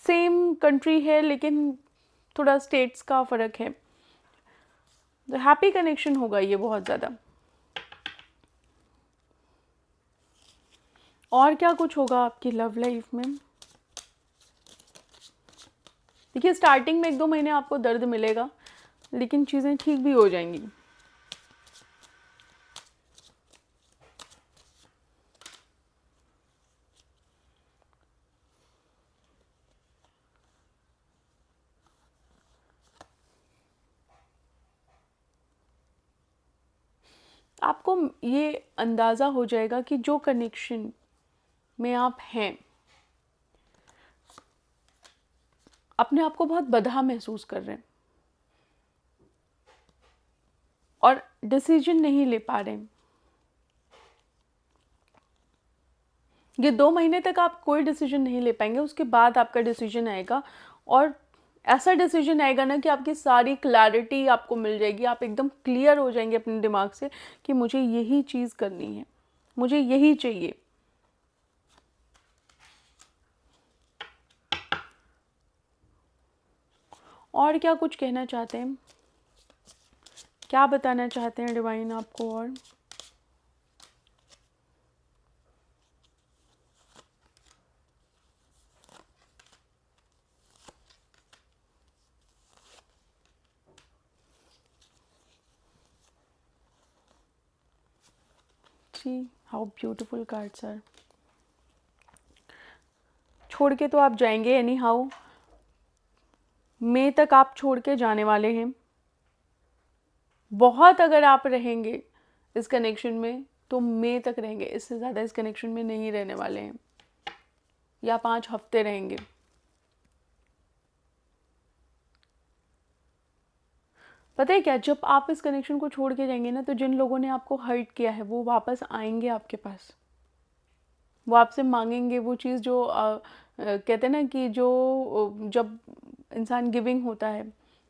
सेम कंट्री है लेकिन थोड़ा स्टेट्स का फ़र्क है। तो हैप्पी कनेक्शन होगा ये बहुत ज़्यादा। और क्या कुछ होगा आपकी लव लाइफ में? देखिए स्टार्टिंग में 1-2 महीने आपको दर्द मिलेगा, लेकिन चीज़ें ठीक भी हो जाएंगी। आपको ये अंदाज़ा हो जाएगा कि जो कनेक्शन में आप हैं, अपने आप को बहुत बँधा महसूस कर रहे हैं और डिसीजन नहीं ले पा रहे हैं। ये 2 महीने तक आप कोई डिसीजन नहीं ले पाएंगे, उसके बाद आपका डिसीजन आएगा और ऐसा डिसीजन आएगा ना कि आपकी सारी क्लैरिटी आपको मिल जाएगी। आप एकदम क्लियर हो जाएंगे अपने दिमाग से कि मुझे यही चीज़ करनी है, मुझे यही चाहिए। और क्या कुछ कहना चाहते हैं, क्या बताना चाहते हैं डिवाइन आपको? और see how beautiful cards are. छोड़ के तो आप जाएंगे एनी हाउ, मई तक आप छोड़ के जाने वाले हैं। बहुत अगर आप रहेंगे इस कनेक्शन में तो मई तक रहेंगे, इससे ज़्यादा इस कनेक्शन में नहीं रहने वाले हैं, या 5 हफ्ते रहेंगे। पता है क्या, जब आप इस कनेक्शन को छोड़ के जाएंगे ना, तो जिन लोगों ने आपको हर्ट किया है वो वापस आएंगे आपके पास। वो आपसे मांगेंगे वो चीज़ जो कहते हैं ना कि जो जब इंसान गिविंग होता है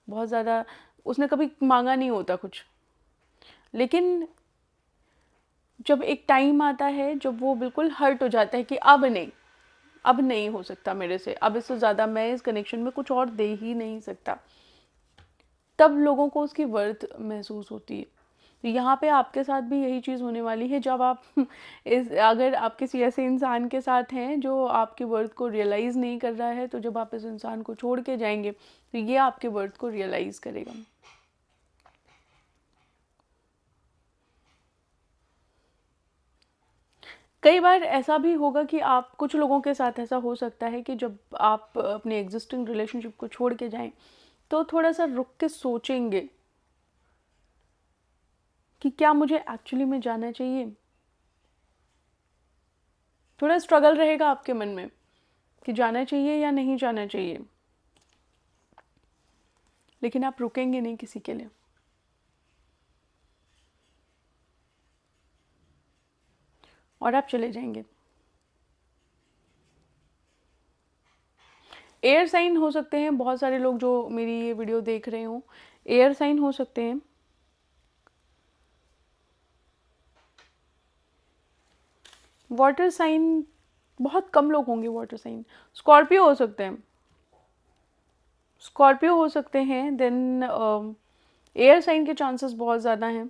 बहुत ज़्यादा, उसने कभी मांगा नहीं होता कुछ, लेकिन जब एक टाइम आता है जब वो बिल्कुल हर्ट हो जाता है कि अब नहीं, अब नहीं हो सकता मेरे से, अब इससे ज़्यादा मैं इस कनेक्शन में कुछ और दे ही नहीं सकता, तब लोगों को उसकी वर्थ महसूस होती है। तो यहाँ पे आपके साथ भी यही चीज़ होने वाली है। जब आप अगर आप किसी ऐसे इंसान के साथ हैं जो आपकी वर्थ को रियलाइज़ नहीं कर रहा है, तो जब आप इस इंसान को छोड़ के जाएंगे तो ये आपके वर्थ को रियलाइज़ करेगा। कई बार ऐसा भी होगा कि आप, कुछ लोगों के साथ ऐसा हो सकता है कि जब आप अपने एग्जिस्टिंग रिलेशनशिप को छोड़ के जाएं तो थोड़ा सा रुक के सोचेंगे कि क्या मुझे एक्चुअली में जाना चाहिए। थोड़ा स्ट्रगल रहेगा आपके मन में कि जाना चाहिए या नहीं जाना चाहिए, लेकिन आप रुकेंगे नहीं किसी के लिए। और आप चले जाएंगे। एयर साइन हो सकते हैं बहुत सारे लोग जो मेरी ये वीडियो देख रहे हो, एयर साइन हो सकते हैं। वाटर साइन बहुत कम लोग होंगे। वाटर साइन स्कॉर्पियो हो सकते हैं, स्कॉर्पियो हो सकते हैं। देन एयर साइन के चांसेस बहुत ज़्यादा हैं।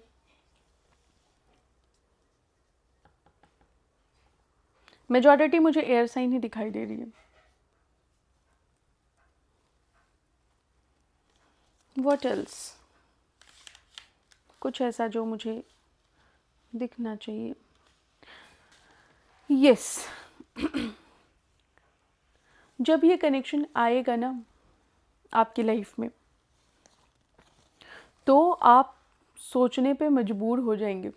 मेजॉरिटी मुझे एयर साइन ही दिखाई दे रही है। व्हाट एल्स, कुछ ऐसा जो मुझे दिखना चाहिए। यस जब ये कनेक्शन आएगा ना आपकी लाइफ में, तो आप सोचने पे मजबूर हो जाएंगे।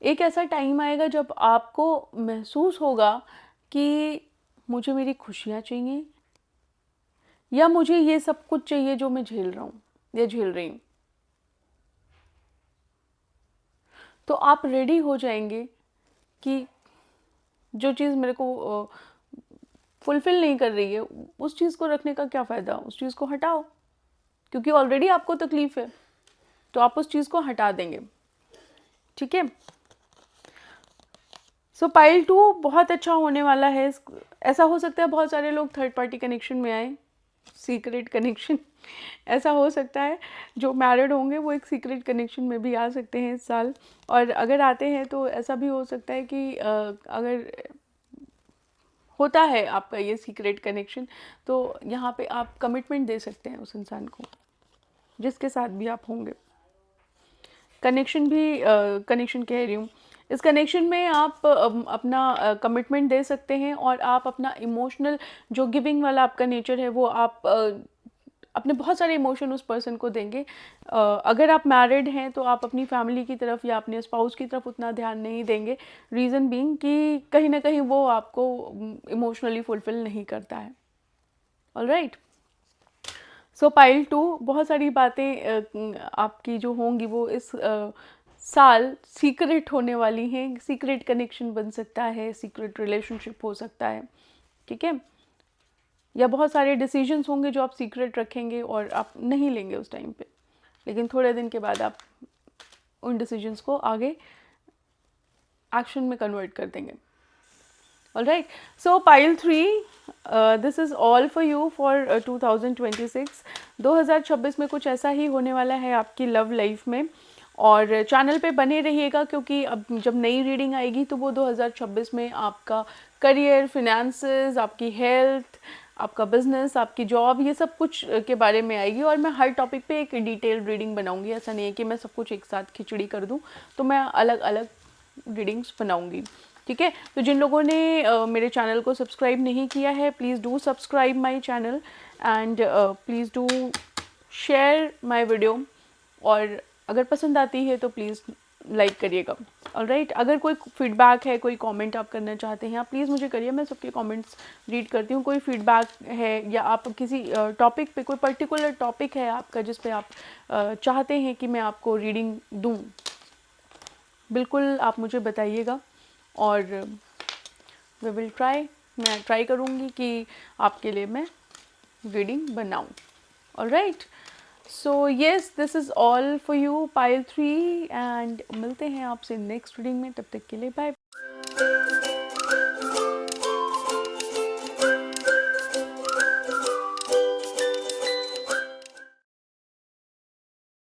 एक ऐसा टाइम आएगा जब आपको महसूस होगा कि मुझे मेरी खुशियाँ चाहिए या मुझे ये सब कुछ चाहिए जो मैं झेल रहा हूँ या झेल रही हूँ। तो आप रेडी हो जाएंगे कि जो चीज़ मेरे को फुलफ़िल नहीं कर रही है, उस चीज़ को रखने का क्या फ़ायदा, उस चीज़ को हटाओ, क्योंकि ऑलरेडी आपको तकलीफ़ है, तो आप उस चीज़ को हटा देंगे। ठीक है। सो पाइल 2 बहुत अच्छा होने वाला है। ऐसा हो सकता है बहुत सारे लोग थर्ड पार्टी कनेक्शन में आए, सीक्रेट कनेक्शन ऐसा हो सकता है। जो मैरिड होंगे वो एक सीक्रेट कनेक्शन में भी आ सकते हैं इस साल, और अगर आते हैं तो ऐसा भी हो सकता है कि अगर होता है आपका ये सीक्रेट कनेक्शन, तो यहाँ पे आप कमिटमेंट दे सकते हैं उस इंसान को जिसके साथ भी आप होंगे। कनेक्शन भी कनेक्शन कह रही हूँ, इस कनेक्शन में आप अपना कमिटमेंट दे सकते हैं, और आप अपना इमोशनल जो गिविंग वाला आपका नेचर है वो आप अपने बहुत सारे इमोशन उस पर्सन को देंगे। अगर आप मैरिड हैं तो आप अपनी फैमिली की तरफ या अपने स्पाउस की तरफ उतना ध्यान नहीं देंगे, रीज़न बीइंग कि कहीं ना कहीं वो आपको इमोशनली फुलफिल नहीं करता है। ऑलराइट, सो पाइल 2 बहुत सारी बातें आपकी जो होंगी वो इस साल सीक्रेट होने वाली हैं। सीक्रेट कनेक्शन बन सकता है, सीक्रेट रिलेशनशिप हो सकता है, ठीक है, या बहुत सारे डिसीजंस होंगे जो आप सीक्रेट रखेंगे और आप नहीं लेंगे उस टाइम पे, लेकिन थोड़े दिन के बाद आप उन डिसीजंस को आगे एक्शन में कन्वर्ट कर देंगे। Alright, so pile 3, this is all for you for 2026। 2026 में कुछ ऐसा ही होने वाला है आपकी लव लाइफ में, और चैनल पे बने रहिएगा, क्योंकि अब जब नई रीडिंग आएगी तो वो 2026 में आपका करियर, फिनेंसेस, आपकी हेल्थ, आपका बिजनेस, आपकी जॉब, ये सब कुछ के बारे में आएगी। और मैं हर टॉपिक पे एक डिटेल्ड रीडिंग बनाऊंगी, ऐसा नहीं है कि मैं सब कुछ एक साथ खिचड़ी कर दूं, तो मैं अलग अलग रीडिंग्स बनाऊंगी, ठीक है। तो जिन लोगों ने मेरे चैनल को सब्सक्राइब नहीं किया है, please do subscribe my channel, and please do share my video, और अगर पसंद आती है तो प्लीज़ लाइक करिएगा। ऑलराइट, अगर कोई फीडबैक है, कोई कमेंट आप करना चाहते हैं, आप प्लीज़ मुझे करिए, मैं सबके कमेंट्स रीड करती हूँ। कोई फीडबैक है या आप किसी टॉपिक पे, कोई पर्टिकुलर टॉपिक है आपका जिस पे आप चाहते हैं कि मैं आपको रीडिंग दूँ, बिल्कुल आप मुझे बताइएगा, और वी विल ट्राई, मैं ट्राई करूँगी कि आपके लिए मैं रीडिंग बनाऊँ। Alright, so yes, this is all for you pile 3, and मिलते हैं आपसे नेक्स्ट रीडिंग में। तब तक के लिए बाय।